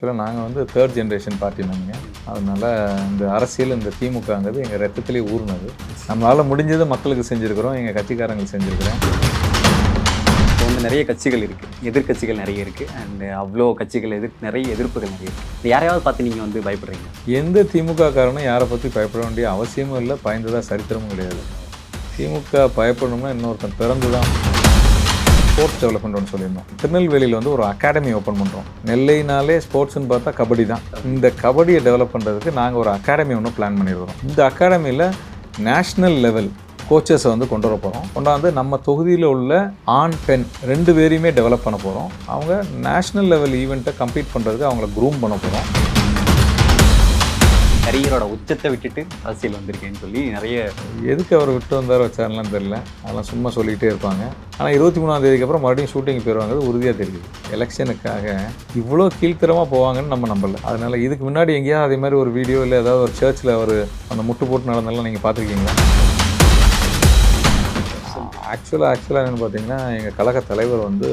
இல்லை நாங்கள் வந்து தேர்ட் ஜென்ரேஷன் பார்ட்டி நாங்கள். அதனால் இந்த அரசியல் இந்த திமுகங்கிறது எங்கள் ரத்தத்திலே ஊறினது. நம்மளால் முடிஞ்சது மக்களுக்கு செஞ்சுருக்கிறோம், எங்கள் கட்சிக்காரங்களுக்கு செஞ்சுருக்கிறேன். இப்போ வந்து நிறைய கட்சிகள் இருக்குது, எதிர்கட்சிகள் நிறைய இருக்குது. அண்ட் அவ்வளோ கட்சிகள் நிறைய எதிர்ப்புகள் நிறைய இருக்குது. யாரையாவது பார்த்து நீங்கள் வந்து பயப்படுறீங்க? எந்த திமுக காரனும் யாரை பற்றி பயப்பட வேண்டிய அவசியமும் இல்லை, பயந்ததாக சரித்திரமும் கிடையாது. திமுக பயப்படணும்னா இன்னொருத்தன் பிறந்து தான். ஸ்போர்ட்ஸ் டெவலப்மெண்ட் ஒன்று சொல்லியிருந்தோம். திருநெல்வேலியில் வந்து ஒரு அகாடமி ஓப்பன் பண்ணுறோம். நெல்லைனாலே ஸ்போர்ட்ஸ்னு பார்த்தா கபடி தான். இந்த கபடியை டெவலப் பண்ணுறதுக்கு நாங்கள் ஒரு அகாடமி ஒன்று பிளான் பண்ணியிருக்கிறோம். இந்த அகாடமியில் நேஷ்னல் லெவல் கோச்சஸை வந்து கொண்டு வர போகிறோம். கொண்டாந்து நம்ம தொகுதியில் உள்ள ஆண் பெண் 2 பேரையுமே டெவலப் பண்ண போகிறோம். அவங்க நேஷ்னல் லெவல் ஈவெண்ட்டை கம்ப்ளீட் பண்ணுறதுக்கு அவங்கள க்ரூம் பண்ண போகிறோம். கரியரோட உச்சத்தை விட்டுட்டு அரசியல் வந்திருக்கேன்னு சொல்லி நிறைய எதுக்கு அவர் விட்டு வந்தார் வச்சாருலாம் தெரியல. அதெல்லாம் சும்மா சொல்லிக்கிட்டே இருப்பாங்க. ஆனால் 23ஆம் தேதிக்கு அப்புறம் மறுபடியும் ஷூட்டிங் போயிடுவாங்க, உறுதியாக தெரியுது. எலெக்ஷனுக்காக இவ்வளோ கீழ்த்தரமாக போவாங்கன்னு நம்ம நம்பல. அதனால் இதுக்கு முன்னாடி எங்கேயாவது அதே மாதிரி ஒரு வீடியோ இல்லை ஏதாவது ஒரு சர்ச்சில் அவர் அந்த முட்டு போட்டு நடந்தாலும் நீங்கள் பார்த்துருக்கீங்களா? ஆக்சுவலாக என்னென்னு பார்த்தீங்கன்னா, எங்கள் கழக தலைவர் வந்து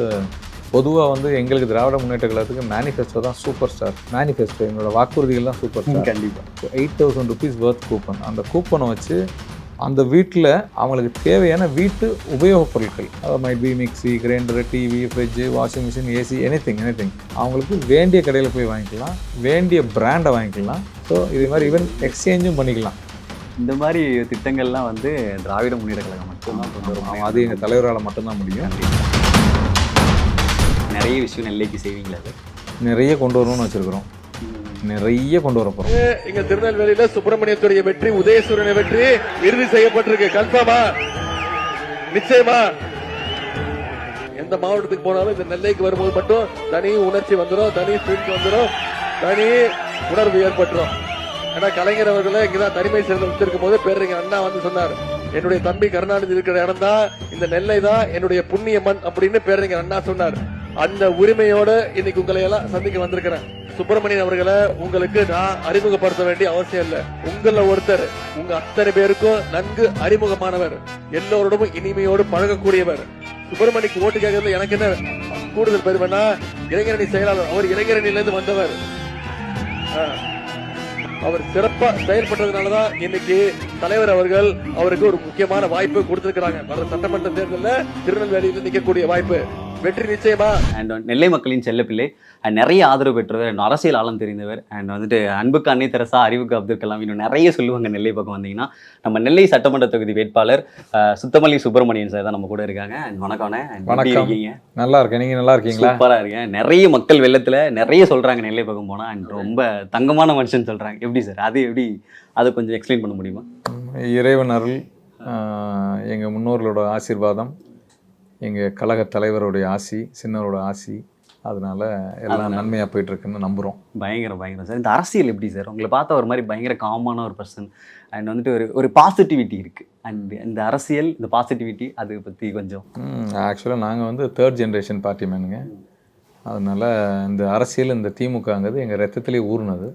பொதுவாக வந்து எங்களுக்கு திராவிட முன்னேற்ற கழகத்துக்கு மேனிஃபெஸ்டோ தான் சூப்பர் ஸ்டார். மேனிஃபெஸ்டோ எங்களோட வாக்குறுதிகள் தான் சூப்பர் ஸ்டார். கண்டிப்பாக 8,000 rupees வர்த் கூப்பன். அந்த கூப்பனை வச்சு அந்த வீட்டில் அவங்களுக்கு தேவையான வீட்டு உபயோகப் பொருட்கள், அதாவது might be mixie, grinder, TV, fridge, washing machine, AC, anything அவங்களுக்கு வேண்டிய கடையில் போய் வாங்கிக்கலாம், வேண்டிய பிராண்டை வாங்கிக்கலாம். ஸோ இது மாதிரி ஈவன் எக்ஸ்சேஞ்சும் பண்ணிக்கலாம். இந்த மாதிரி திட்டங்கள்லாம் வந்து திராவிட முன்னேற்ற கழகம் மட்டும்தான் கொண்டு வரும். அது எங்கள் தலைவரால் மட்டும்தான் முடியும். நிறைய விஷயம் நெல்லைக்கு செய்வீங்களா? அது நிறைய கொண்டு வரணும்னு வச்சுருக்கிறோம். நிறைய கொண்டு வர போறோம். இங்க திருநெல்வேலியில சுப்பிரமணியத்துடைய வெற்றி, உதயசூரனை வெற்றி இறுதி செய்யப்பட்டிருக்கு. கன்ஃபார்மா? நிச்சயமா. எந்த மாவட்டத்துக்கு போனாலும் இந்த நெல்லைக்கு வரும்போது மட்டும் தனி உணர்ச்சி வந்துடும், தனி ஸ்பிரிட் வந்துடும், தனி உணர்வு ஏற்பட்டுரும். ஏன்னா கலைஞர் அவர்களை இங்கதான் தனிமை சேர்ந்து வச்சிருக்கும் போது பேரறிஞர் அண்ணா வந்து சொன்னார், என்னுடைய தம்பி கருணாநிதி இருக்கிற இடம் தான் இந்த நெல்லை தான் என்னுடைய புண்ணிய மண் அப்படின்னு பேரறிஞர் அண்ணா சொன்னார். அந்த உரிமையோட இன்னைக்கு உங்களை எல்லாம் சந்திக்க வந்திருக்கிறேன். சுப்பிரமணியன் அவர்களை உங்களுக்கு நான் அறிமுகப்படுத்த வேண்டிய அவசியம் இல்ல. உங்கள ஒருத்தர், உங்க அத்தனை பேருக்கும் நன்கு அறிமுகமானவர், எல்லோரோடும் இனிமையோடு பழகக்கூடியவர். சுப்பிரமணிக்கு ஓட்டு கேட்கறதுல எனக்கு என்ன கூடுதல் பெருமைன்னா, இளைஞரணி செயலாளர், அவர் இளைஞரணியிலிருந்து வந்தவர். அவர் சிறப்பா செயல்பட்டதுனாலதான் இன்னைக்கு தலைவர் அவர்கள் அவருக்கு ஒரு முக்கியமான வாய்ப்பு கொடுத்திருக்கிறாங்க. வர சட்டமன்ற தேர்தலில் திருநெல்வேலியில் நிற்கக்கூடிய வாய்ப்பு வெற்றி நிச்சயமா. அண்ட் நெல்லை மக்களின் செல்லப்பிள்ளை, நிறைய ஆதரவு பெற்றவர், அரசியல் ஆழம் தெரிந்தவர். அண்ட் வந்துட்டு அன்புக்கு அன்னை தெரசா, அறிவுக்கு அப்துல் கலாம், இன்னும் நிறைய சொல்லுவாங்க. நெல்லை பக்கம் வந்தீங்கன்னா நம்ம நெல்லை சட்டமன்ற தொகுதி வேட்பாளர் சுத்தமல்லி சுப்பிரமணியன் சார் தான் நம்ம கூட இருக்காங்க. அண்ட் வணக்கம். இருக்கீங்க? நல்லா இருக்கேன், நீங்க நல்லா இருக்கீங்களா? சூப்பரா இருக்கேன். நிறைய மக்கள் வெள்ளத்துல நிறைய சொல்றாங்க நெல்லை பக்கம் போனா அண்ட் ரொம்ப தங்கமான மனுஷன் சொல்றாங்க. எப்படி சார் அது எப்படி, அதை கொஞ்சம் எக்ஸ்பிளைன் பண்ண முடியுமா? இறைவன் அருள், எங்கள் முன்னோர்களோட ஆசீர்வாதம், எங்கள் கழக தலைவருடைய ஆசி, சின்னரோட ஆசி, அதனால எல்லாம் நன்மையாக போயிட்டுருக்குன்னு நம்புகிறோம். பயங்கரம் சார். இந்த அரசியல் எப்படி சார்? உங்களை பார்த்தா ஒரு மாதிரி பயங்கர காமான ஒரு பர்சன் அண்ட் வந்துட்டு ஒரு பாசிட்டிவிட்டி இருக்குது. அண்ட் இந்த அரசியல், இந்த பாசிட்டிவிட்டி, அதை பற்றி கொஞ்சம். ஆக்சுவலாக நாங்கள் வந்து தேர்ட் ஜென்ரேஷன் பார்ட்டி மேனுங்க. அதனால் இந்த அரசியல் இந்த திமுகங்கிறது எங்கள் ரத்தத்திலே ஊறினது.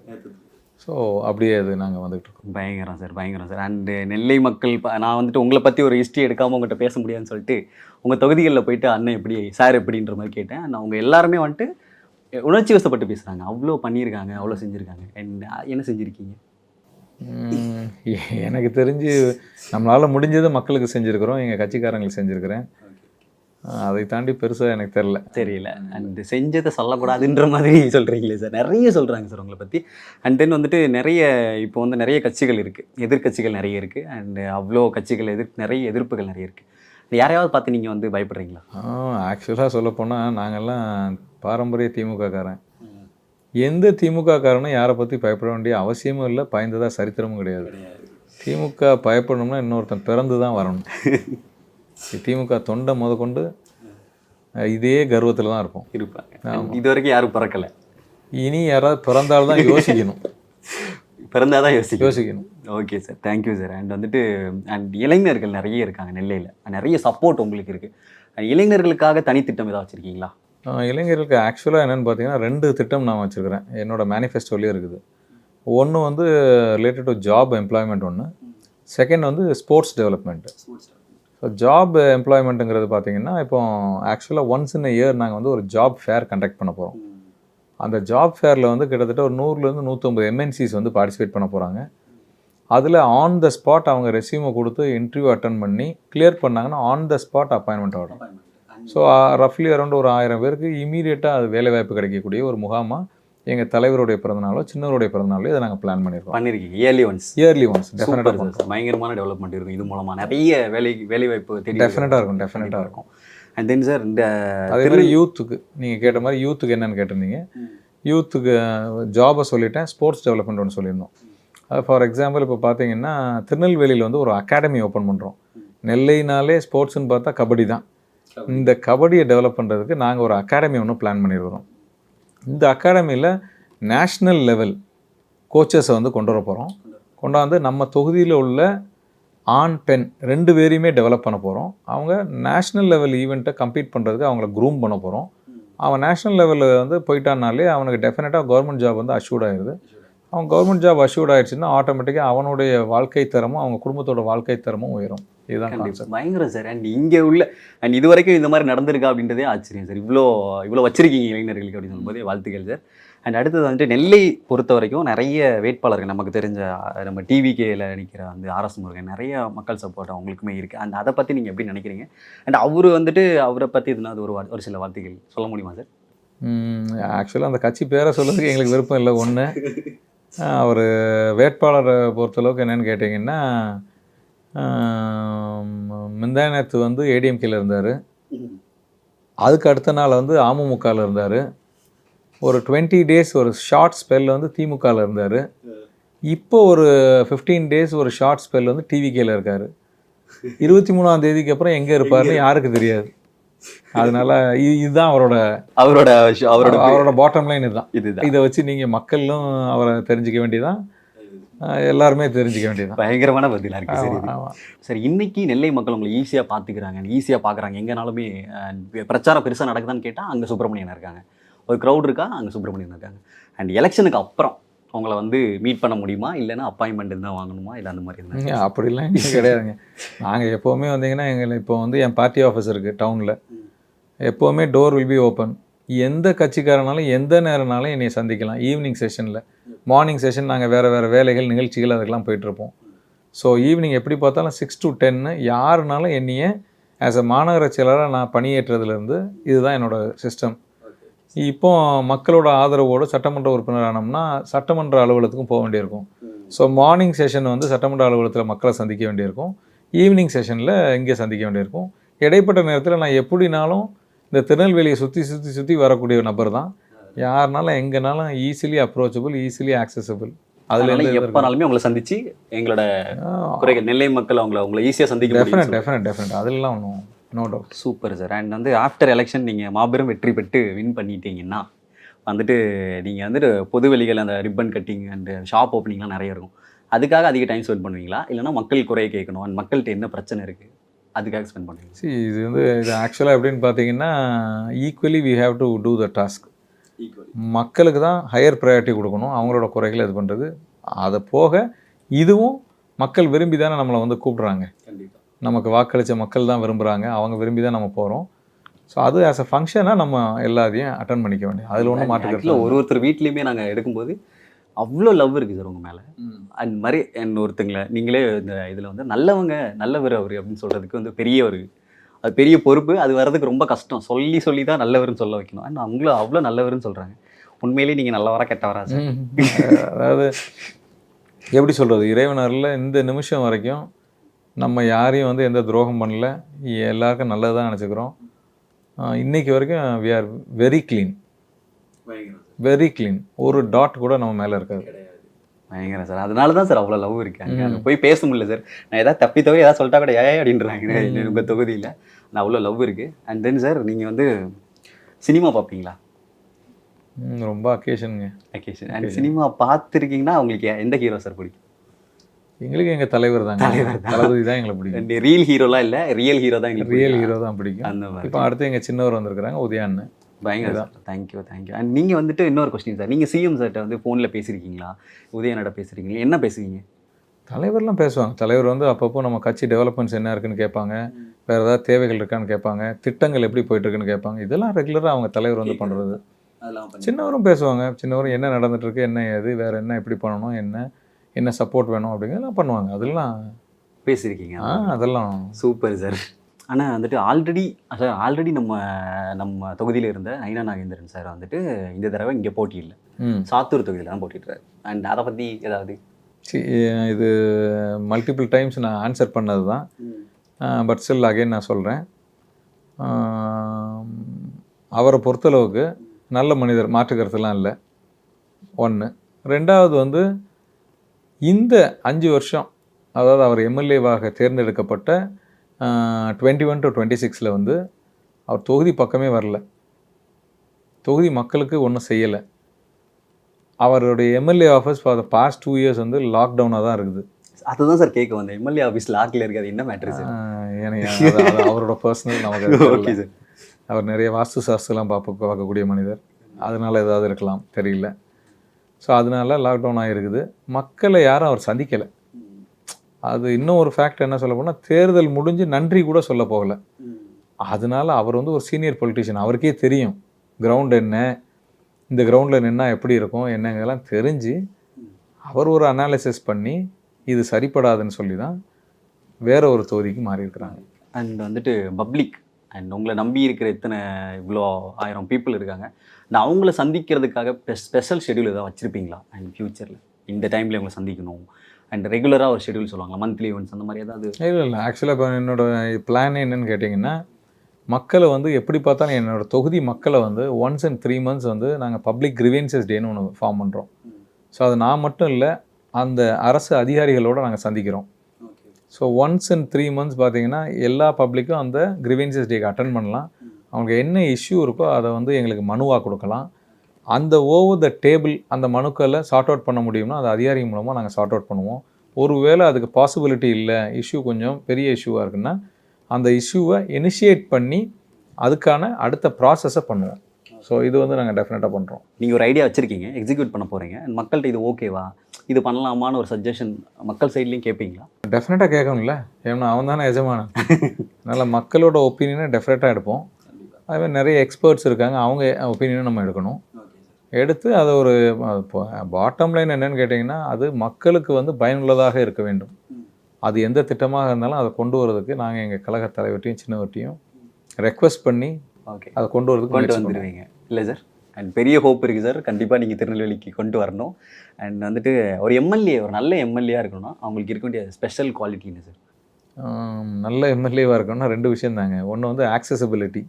ஸோ அப்படியே அது நாங்கள் வந்துகிட்டு இருக்கோம். பயங்கரம் சார். அண்டு நெல்லை மக்கள், நான் வந்துட்டு உங்களை பற்றி ஒரு ஹிஸ்ட்ரி எடுக்காமல் உங்கள்கிட்ட பேச முடியாதுன்னு சொல்லிட்டு உங்கள் தொகுதிகளில் போயிட்டு அண்ணன் எப்படி, சார் எப்படின்ற மாதிரி கேட்டேன். நான் அவங்க எல்லாருமே வந்துட்டு உணர்ச்சி வசப்பட்டு பேசுகிறாங்க. அவ்வளோ பண்ணியிருக்காங்க, அவ்வளோ செஞ்சுருக்காங்க. என்ன செஞ்சுருக்கீங்க? எனக்கு தெரிஞ்சு நம்மளால் முடிஞ்சது மக்களுக்கு செஞ்சுருக்கிறோம், எங்கள் கட்சிக்காரங்களுக்கு செஞ்சுருக்கிறேன். அதை தாண்டி பெருசாக எனக்கு தெரியல. அண்ட் செஞ்சதை சொல்லக்கூடாதுன்ற மாதிரி சொல்கிறீங்களே சார். நிறைய சொல்கிறாங்க சார் உங்களை பற்றி. அண்ட் தென் வந்துட்டு நிறைய இப்போ வந்து நிறைய கட்சிகள் இருக்குது, எதிர்கட்சிகள் நிறைய இருக்குது. அண்டு அவ்வளோ கட்சிகள் நிறைய எதிர்ப்புகள் நிறைய இருக்குது. யாரையாவது பார்த்து நீங்கள் வந்து பயப்படுறீங்களா? ஆக்சுவலாக சொல்லப்போனால் நாங்கள்லாம் பாரம்பரிய திமுக காரன். எந்த திமுக காரனும் யாரை பற்றி பயப்பட வேண்டிய அவசியமும் இல்லை, பயந்ததாக சரித்திரமும் கிடையாது. திமுக பயப்படணும்னா இன்னொருத்தன் பிறந்து தான் வரணும். திமுக தொண்டை முதற்கொண்டு இதே கர்வத்தில் தான் இருப்பாங்க. இது வரைக்கும் யாரும் பிறக்கலை. இனி யாராவது பிறந்தால்தான் யோசிக்கணும். பிறந்தாதான் யோசிக்கணும். Okay sir, thank you sir. And வந்துட்டு இளைஞர்கள் நிறைய இருக்காங்க நெல்லையில், நிறைய சப்போர்ட் உங்களுக்கு இருக்குது. இளைஞர்களுக்காக தனித்திட்டம் ஏதாவது வச்சுருக்கீங்களா? இளைஞர்களுக்கு ஆக்சுவலாக என்னென்னு பார்த்தீங்கன்னா 2 திட்டம் நான் வச்சுருக்கிறேன், என்னோடய மேனிஃபெஸ்டோலேயே இருக்குது. ஒன்று வந்து ரிலேட்டட் டு ஜாப் எம்ப்ளாய்மெண்ட், ஒன்று செகண்ட் வந்து ஸ்போர்ட்ஸ் டெவலப்மெண்ட். ஸோ ஜாப் எம்ப்ளாய்மெண்ட்டுங்கிறது பார்த்தீங்கன்னா இப்போ ஆக்சுவலாக ஒன்ஸ் இன் அ இயர் நாங்கள் வந்து ஒரு ஜாப் ஃபேர் கண்டக்ட் பண்ண போகிறோம். அந்த ஜாப் ஃபேரில் வந்து கிட்டத்தட்ட ஒரு 100லேருந்து 150 எம்என்சிஸ் வந்து பார்ட்டிசிபேட் பண்ண போகிறாங்க. அதில் ஆன் த ஸ்பாட் அவங்க ரெஸ்யூமை கொடுத்து இன்டர்வியூ அட்டன் பண்ணி கிளியர் பண்ணாங்கன்னா ஆன் த ஸ்பாட் அப்பாயின்மெண்ட் ஆகும். ஸோ ரஃப்லி அரௌண்ட் ஒரு 1000 பேருக்கு இமீடியட்டாக அது வேலைவாய்ப்பு கிடைக்கக்கூடிய ஒரு முகாமாக எங்கள் தலைவருடைய பிறந்தநாளோ சின்னவருடைய பிறந்தநாளோ இதை நாங்கள் பிளான் பண்ணியிருக்கீங்க. இயர்லி ஒன்ஸ் டெஃபினட்டாக பயங்கரமான டெவலப்மெண்ட் இருக்கும். இது மூலமாக நிறைய வேலைவாய்ப்பு டெஃபினட்டாக இருக்கும். அண்ட் தென் சார் இந்த அதே மாதிரி யூத்துக்கு நீங்கள் கேட்ட மாதிரி யூத்துக்கு என்னென்னு கேட்டிருந்தீங்க. யூத்துக்கு ஜாபை சொல்லிட்டேன், ஸ்போர்ட்ஸ் டெவலப்மெண்ட் ஒன்று சொல்லியிருந்தோம். அது ஃபார் எக்ஸாம்பிள் இப்போ பார்த்தீங்கன்னா திருநெல்வேலியில் வந்து ஒரு அகாடமி ஓப்பன் பண்ணுறோம். நெல்லைனாலே ஸ்போர்ட்ஸ்னு பார்த்தா கபடி தான். இந்த கபடியை டெவலப் பண்ணுறதுக்கு நாங்கள் ஒரு அகாடமி ஒன்று பிளான் பண்ணியிருக்கிறோம். இந்த அகாடமியில் நேஷ்னல் லெவல் கோச்சஸை வந்து கொண்டு வர போகிறோம். கொண்டாந்து நம்ம தொகுதியில் உள்ள ஆண் பெண் 2 பேரையுமே டெவலப் பண்ண போகிறோம். அவங்க நேஷ்னல் லெவல் ஈவெண்ட்டை கம்ப்ளீட் பண்ணுறதுக்கு அவங்கள க்ரூம் பண்ண போகிறோம். அவன் நேஷ்னல் லெவலில் வந்து போயிட்டானாலே அவனுக்கு டெஃபினட்டாக கவர்மெண்ட் ஜாப் வந்து அஷ்யூர்ட் ஆயிடுது. அவன் கவர்மெண்ட் ஜாப் அஷ்யூர்ட் ஆகிடுச்சுன்னா ஆட்டோமேட்டிக்காக அவனுடைய வாழ்க்கை தரமும் அவங்க குடும்பத்தோட வாழ்க்கை தரமும் உயரும். இதுதான் கான்செப்ட். பயங்கரம் சார். அண்ட் இங்கே உள்ள அண்ட் இது வரைக்கும் இந்த மாதிரி நடந்திருக்கா அப்படின்றதே ஆச்சரியம் சார். இவ்வளோ வச்சிருக்கீங்க இளைஞர்களுக்கு அப்படின்னு சொல்லும்போது வாழ்த்துக்கள் சார். அண்ட் அடுத்தது வந்துட்டு நெல்லை பொறுத்த வரைக்கும் நிறைய வேட்பாளர்கள் நமக்கு தெரிஞ்ச நம்ம டிவிகேயில் நிற்கிற வந்து ஆர்எஸ் முருகன் நிறைய மக்கள் சப்போர்ட் அவங்களுக்குமே இருக்குது. அண்ட் அதை பற்றி நீங்கள் எப்படி நினைக்கிறீங்க? அண்ட் அவரை பற்றி இதுனா ஒரு சில வார்த்தைகள் சொல்ல முடியுமா சார்? ஆக்சுவலாக அந்த கட்சி பேரை சொல்கிறதுக்கு எங்களுக்கு விருப்பம் இல்லை. ஒன்று அவர் வேட்பாளரை பொறுத்தளவுக்கு என்னென்னு கேட்டிங்கன்னா முந்தானத்து வந்து ஏடிஎம்கேல இருந்தார். அதுக்கு அடுத்த நாள் வந்து அமமுகவில் இருந்தார். ஒரு 20 days ஒரு ஷார்ட் ஸ்பெல் வந்து திமுகவில் இருந்தார். இப்போ ஒரு 15 days ஒரு ஷார்ட் ஸ்பெல் வந்து டிவிகேல இருக்கார். 23ஆம் தேதிக்கு அப்புறம் எங்கே இருப்பார்னு யாருக்கு தெரியாது. அதனால இதுதான் அவரோட பாட்டம் லைன். இதுதான். இதை வச்சு நீங்கள் மக்களும் அவரை தெரிஞ்சிக்க வேண்டியதான், எல்லாருமே தெரிஞ்சிக்க வேண்டியதான். பயங்கரமான பதிலாக இருக்குது. சரி, இன்னைக்கு நெல்லை மக்கள் உங்களை ஈஸியாக பார்க்குறாங்க. எங்கேனாலுமே பிரச்சாரம் பெருசாக நடக்குதான்னு கேட்டால் அங்கே சுப்பிரமணியன் இருக்காங்க, ஒரு க்ரௌட் இருக்கா அங்கே சுப்பிரமணியன் இருக்காங்க. அண்ட் எலெக்ஷனுக்கு அப்புறம் உங்களை வந்து மீட் பண்ண முடியுமா, இல்லைன்னா அப்பாயின்மெண்ட் தான் வாங்கணுமா, இல்லை அந்த மாதிரி இருந்தாங்க? அப்படிலாம் எங்களுக்கு கிடையாதுங்க. நாங்கள் எப்போவுமே வந்தீங்கன்னா எங்களை இப்போ வந்து என் பார்ட்டி ஆஃபீஸ் இருக்குது டவுனில், எப்போவுமே டோர் வில் பி ஓப்பன். எந்த கட்சிக்காரனாலும் எந்த நேரம்னாலும் என்னை சந்திக்கலாம். ஈவினிங் செஷனில், மார்னிங் செஷன் நாங்கள் வேறு வேலைகள் நிகழ்ச்சிகள் அதுக்கெல்லாம் போயிட்டுருப்போம். ஸோ ஈவினிங் எப்படி பார்த்தாலும் 6 to 10 யாருனாலும் என்னையே ஆஸ் அ மாநகர செயலராக நான் பணியேற்றதுலேருந்து இதுதான் என்னோடய சிஸ்டம். இப்போ மக்களோட ஆதரவோடு சட்டமன்ற உறுப்பினர் ஆனோம்னா சட்டமன்ற அலுவலகத்துக்கும் போக வேண்டியிருக்கும். ஸோ மார்னிங் செஷன் வந்து சட்டமன்ற அலுவலகத்தில் மக்களை சந்திக்க வேண்டியிருக்கும், ஈவினிங் செஷனில் இங்கே சந்திக்க வேண்டியிருக்கும். இடைப்பட்ட நேரத்தில் நான் எப்படினாலும் இந்த திருநெல்வேலியை சுற்றி வரக்கூடிய நபர் தான். யாருனாலும் எங்கேனாலும் ஈஸிலி அப்ரோச்சபிள், ஈஸிலி ஆக்சசபிள். அதில் எப்போனாலுமே உங்களை சந்தித்து எங்களோட குறைகள் நெல்லை மக்கள் உங்களை ஈஸியாக சந்திக்க டெஃபினட் அதெல்லாம் ஒன்றும் no doubt. Super sir. And வந்து ஆஃப்டர் எலெக்ஷன் நீங்கள் மாபெரும் வெற்றி பெற்று வின் பண்ணிட்டீங்கன்னா வந்துட்டு நீங்கள் வந்துட்டு பொது வெளிகள் அந்த ரிப்பன் கட்டிங் அண்ட் ஷாப் ஓப்பனிங்லாம் நிறைய இருக்கும். அதுக்காக அதிக டைம் ஸ்பெண்ட் பண்ணுவீங்களா, இல்லைனா மக்கள் குறைய கேட்கணும் அண்ட் மக்கள்கிட்ட என்ன பிரச்சனை இருக்குது அதுக்காக ஸ்பெண்ட் பண்ணுவீங்க? இது ஆக்சுவலாக எப்படின்னு பார்த்தீங்கன்னா equally we have to do the task. மக்களுக்கு தான் ஹையர் ப்ரையாரிட்டி கொடுக்கணும், அவங்களோட குறைகளை இது பண்ணுறது. அதை போக இதுவும் மக்கள் விரும்பி தானே நம்மளை வந்து கூப்பிட்றாங்க. நமக்கு வாக்களித்த மக்கள் தான் விரும்புகிறாங்க, அவங்க விரும்பி தான் நம்ம போகிறோம். ஸோ அது ஆஸ் அ ஃபங்க்ஷனாக நம்ம எல்லாத்தையும் அட்டன் பண்ணிக்க வேண்டியது, அதில் ஒன்றும் மாற்றுக்கிறதுல. ஒருத்தர் வீட்லேயுமே நாங்கள் எடுக்கும்போது அவ்வளோ லவ் இருக்குது சார் உங்கள் மேலே. அண்ட் மாதிரி என் ஒருத்தங்களை நீங்களே இந்த இதில் வந்து நல்லவர் அவர் அப்படின்னு சொல்கிறதுக்கு வந்து அது பெரிய பொறுப்பு. அது வர்றதுக்கு ரொம்ப கஷ்டம். சொல்லி தான் நல்லவர்னு சொல்ல வைக்கணும். அண்ட் அவங்களும் அவ்வளோ நல்லவர்னு சொல்கிறாங்க. உண்மையிலேயே நீங்கள் நல்லவரா கெட்டவரா சார்? அதாவது எப்படி சொல்கிறது, இறைவனரில் இந்த நிமிஷம் வரைக்கும் நம்ம யாரையும் வந்து எந்த துரோகம் பண்ணல, எல்லாருக்கும் நல்லது தான் நினச்சிக்கிறோம். இன்றைக்கி வரைக்கும் வி ஆர் வெரி க்ளீன். ஒரு டாட் கூட நம்ம மேலே இருக்காது. பயங்கரம் சார். அதனால தான் சார் அவ்வளோ லவ் இருக்காங்க. அங்கே போய் பேச முடியல சார். நான் எதாவது தவிர ஏதாவது சொல்லிட்டா கூட அப்படின்றாங்க உங்கள் தொகுதியில். நான் அவ்வளோ லவ் இருக்குது. அண்ட் தென் சார் நீங்கள் வந்து சினிமா பார்ப்பீங்களா? ரொம்ப அக்கேஷன். அண்ட் சினிமா பார்த்துருக்கீங்கன்னா உங்களுக்கு எந்த ஹீரோ சார் பிடிக்கும்? எங்களுக்கு எங்கள் தலைவர் தான், தளபதி தான் எங்களுக்கு பிடிக்கும். ரியல் ஹீரோலாம் இல்லை, ரியல் ஹீரோ தான் எங்களுக்கு ரியல் ஹீரோ தான் பிடிக்கும். அந்த மாதிரி இப்போ அடுத்து எங்கள் சின்னவர் வந்திருக்கிறாங்க, உதயான்னு. பயங்கர தான். தேங்க்யூ. அண்ட் நீங்கள் வந்துட்டு இன்னொரு கொஸ்டின் சார், நீங்கள் சிஎம் சார்கிட்ட வந்து ஃபோனில் பேசியிருக்கீங்களா, உதயனோட பேசுகிறீங்களா, என்ன பேசுவீங்க? தலைவர்லாம் பேசுவாங்க. தலைவர் வந்து அப்பப்போ நம்ம கட்சி டெவலப்மெண்ட்ஸ் என்ன இருக்குன்னு கேட்பாங்க, வேறு ஏதாவது தேவைகள் இருக்கான்னு கேட்பாங்க, திட்டங்கள் எப்படி போயிட்டுருக்குன்னு கேட்பாங்க. இதெல்லாம் ரெகுலராக அவங்க தலைவர் வந்து பண்ணுறது. சின்னவரும் பேசுவாங்க. சின்னவரும் என்ன நடந்துட்டுருக்கு, என்ன ஏது, வேறு என்ன எப்படி பண்ணணும், என்ன சப்போர்ட் வேணும் அப்படிங்கிறதெல்லாம் பண்ணுவாங்க. அதெல்லாம் பேசியிருக்கீங்க. அதெல்லாம் சூப்பர் சார். ஆனால் வந்துட்டு ஆல்ரெடி நம்ம தொகுதியில் இருந்த நைனா நாகேந்திரன் சார் வந்துட்டு இந்த தடவை இங்கே போட்டி இல்லை, சாத்தூர் தொகுதியில் தான் போட்டிடுறாரு. அண்ட் அதை பற்றி ஏதாவது? இது மல்டிபிள் டைம்ஸ் நான் ஆன்சர் பண்ணது தான். பட் ஸ்டில் அகைன் நான் சொல்கிறேன், அவரை பொறுத்தளவுக்கு நல்ல மனிதர், மாற்று கருத்துலாம் இல்லை. 1. 2வது வந்து இந்த 5 வருஷம், அதாவது அவர் எம்எல்ஏவாக தேர்ந்தெடுக்கப்பட்ட 21 to 26 வந்து அவர் தொகுதி பக்கமே வரல, தொகுதி மக்களுக்கு ஒன்றும் செய்யலை. அவருடைய MLA office for the past 2 years வந்து லாக்டவுனாக தான் இருக்குது. அதுதான் சார் கேட்க வந்தேன், எம்எல்ஏ ஆஃபீஸ் லாக்கில் இருக்காது, என்ன மேட்ரு சார்? எனக்கு அவரோட பர்சனல் நமக்கு ஓகே சார். அவர் நிறைய வாஸ்து சாஸ்திரம்லாம் பார்க்கக்கூடிய மனிதர், அதனால ஏதாவது இருக்கலாம், தெரியல. ஸோ அதனால லாக்டவுன் ஆகிருக்குது. மக்களை யாரும் அவர் சந்திக்கலை. அது இன்னும் ஒரு ஃபேக்ட் என்ன சொல்ல போனால், தேர்தல் முடிஞ்சு நன்றி கூட சொல்ல போகலை. அதனால அவர் வந்து ஒரு சீனியர் பொலிட்டிஷியன், அவருக்கே தெரியும் கிரவுண்ட் என்ன, இந்த கிரவுண்டில் நின்னா எப்படி இருக்கும் என்னங்கெல்லாம் தெரிஞ்சு அவர் ஒரு அனாலிசிஸ் பண்ணி இது சரிப்படாதுன்னு சொல்லி தான் வேற ஒரு தொகுதிக்கு மாறி இருக்கிறாங்க. அண்ட் வந்துட்டு பப்ளிக் அண்ட் உங்களை நம்பி இருக்கிற இவ்வளோ 1000 பீப்புள் இருக்காங்க, நான் அவங்கள சந்திக்கிறதுக்காக ஸ்பெஷல் ஷெடியூல் ஏதாவது வச்சுருப்பீங்களா? அண்ட் ஃப்யூச்சரில் இந்த டைமில் உங்களை சந்திக்கணும் அண்ட் ரெகுலராக ஒரு ஷெடியூல் சொல்லுவாங்களா, மந்த்லி ஒன்ஸ் அந்த மாதிரி ஏதாவது? இல்லை ஆக்சுவலாக இப்போ என்னோடய பிளான் என்னன்னு கேட்டிங்கன்னா, மக்களை வந்து எப்படி பார்த்தாலும் என்னோடய தொகுதி மக்களை வந்து ஒன்ஸ் இன் 3 months வந்து நாங்கள் பப்ளிக் கிரிவென்சஸ் டேன்னு ஒன்று ஃபார்ம் பண்ணுறோம். ஸோ அது நான் மட்டும் இல்லை, அந்த அரசு அதிகாரிகளோடு நாங்கள் சந்திக்கிறோம். ஸோ ஒன்ஸ் இன் 3 months பார்த்தீங்கன்னா எல்லா பப்ளிக்கும் அந்த கிரிவென்சஸ் டேக்கு அட்டன் பண்ணலாம். அவங்களுக்கு என்ன இஷ்யூ இருக்கோ அதை வந்து எங்களுக்கு மனுவாக கொடுக்கலாம். அந்த ஓவர் த டேபிள் அந்த மனுக்களை சார்ட் அவுட் பண்ண முடியும்னா அது அதிகாரி மூலமாக நாங்கள் சார்ட் அவுட் பண்ணுவோம். ஒருவேளை அதுக்கு பாசிபிலிட்டி இல்லை, இஷ்யூ கொஞ்சம் பெரிய இஷ்யூவாக இருக்குன்னா அந்த இஷ்யூவை இனிஷியேட் பண்ணி அதுக்கான அடுத்த ப்ராசஸை பண்ணுவோம். ஸோ இது வந்து நாங்கள் டெஃபினட்டாக பண்ணுறோம். நீங்கள் ஒரு ஐடியா வச்சுருக்கீங்க, எக்ஸிக்யூட் பண்ண போகிறீங்க, மக்கள்கிட்ட இது ஓகேவா, இது பண்ணலாமான்னு ஒரு சஜஷன் மக்கள் சைட்லேயும் கேட்பீங்களா? டெஃபினட்டாக கேட்கணும்ல, ஏன்னா அவன் தானே எஜமானன். அதனால் மக்களோட ஒப்பீனியனை டெஃபினட்டாக எடுப்போம். அதுமாதிரி நிறைய எக்ஸ்பர்ட்ஸ் இருக்காங்க, அவங்க ஒப்பீனியனை நம்ம எடுக்கணும். எடுத்து அதை ஒரு பாட்டம் லைன் என்னன்னு கேட்டிங்கன்னா, அது மக்களுக்கு வந்து பயனுள்ளதாக இருக்க வேண்டும். அது எந்த திட்டமாக இருந்தாலும் அதை கொண்டு வரதுக்கு நாங்கள் எங்கள் கழக தலைவர்கிட்டையும் சின்னவர்கிட்டையும் ரெக்வஸ்ட் பண்ணி அதை கொண்டு வரதுக்கு வந்துடுவீங்க இல்லை சார்? அண்ட் பெரிய ஹோப் இருக்குது சார், கண்டிப்பாக நீங்கள் திருநெல்வேலிக்கு கொண்டு வரணும். அண்ட் வந்துட்டு ஒரு எம்எல்ஏ, ஒரு நல்ல எம்எல்ஏயாக இருக்கணும்னா அவங்களுக்கு இருக்க வேண்டிய ஸ்பெஷல் குவாலிட்டி என்ன சார்? நல்ல எம்எல்ஏவாக இருக்கணும்னா 2 விஷயம் தாங்க. ஒன்று வந்து ஆக்சசபிலிட்டி.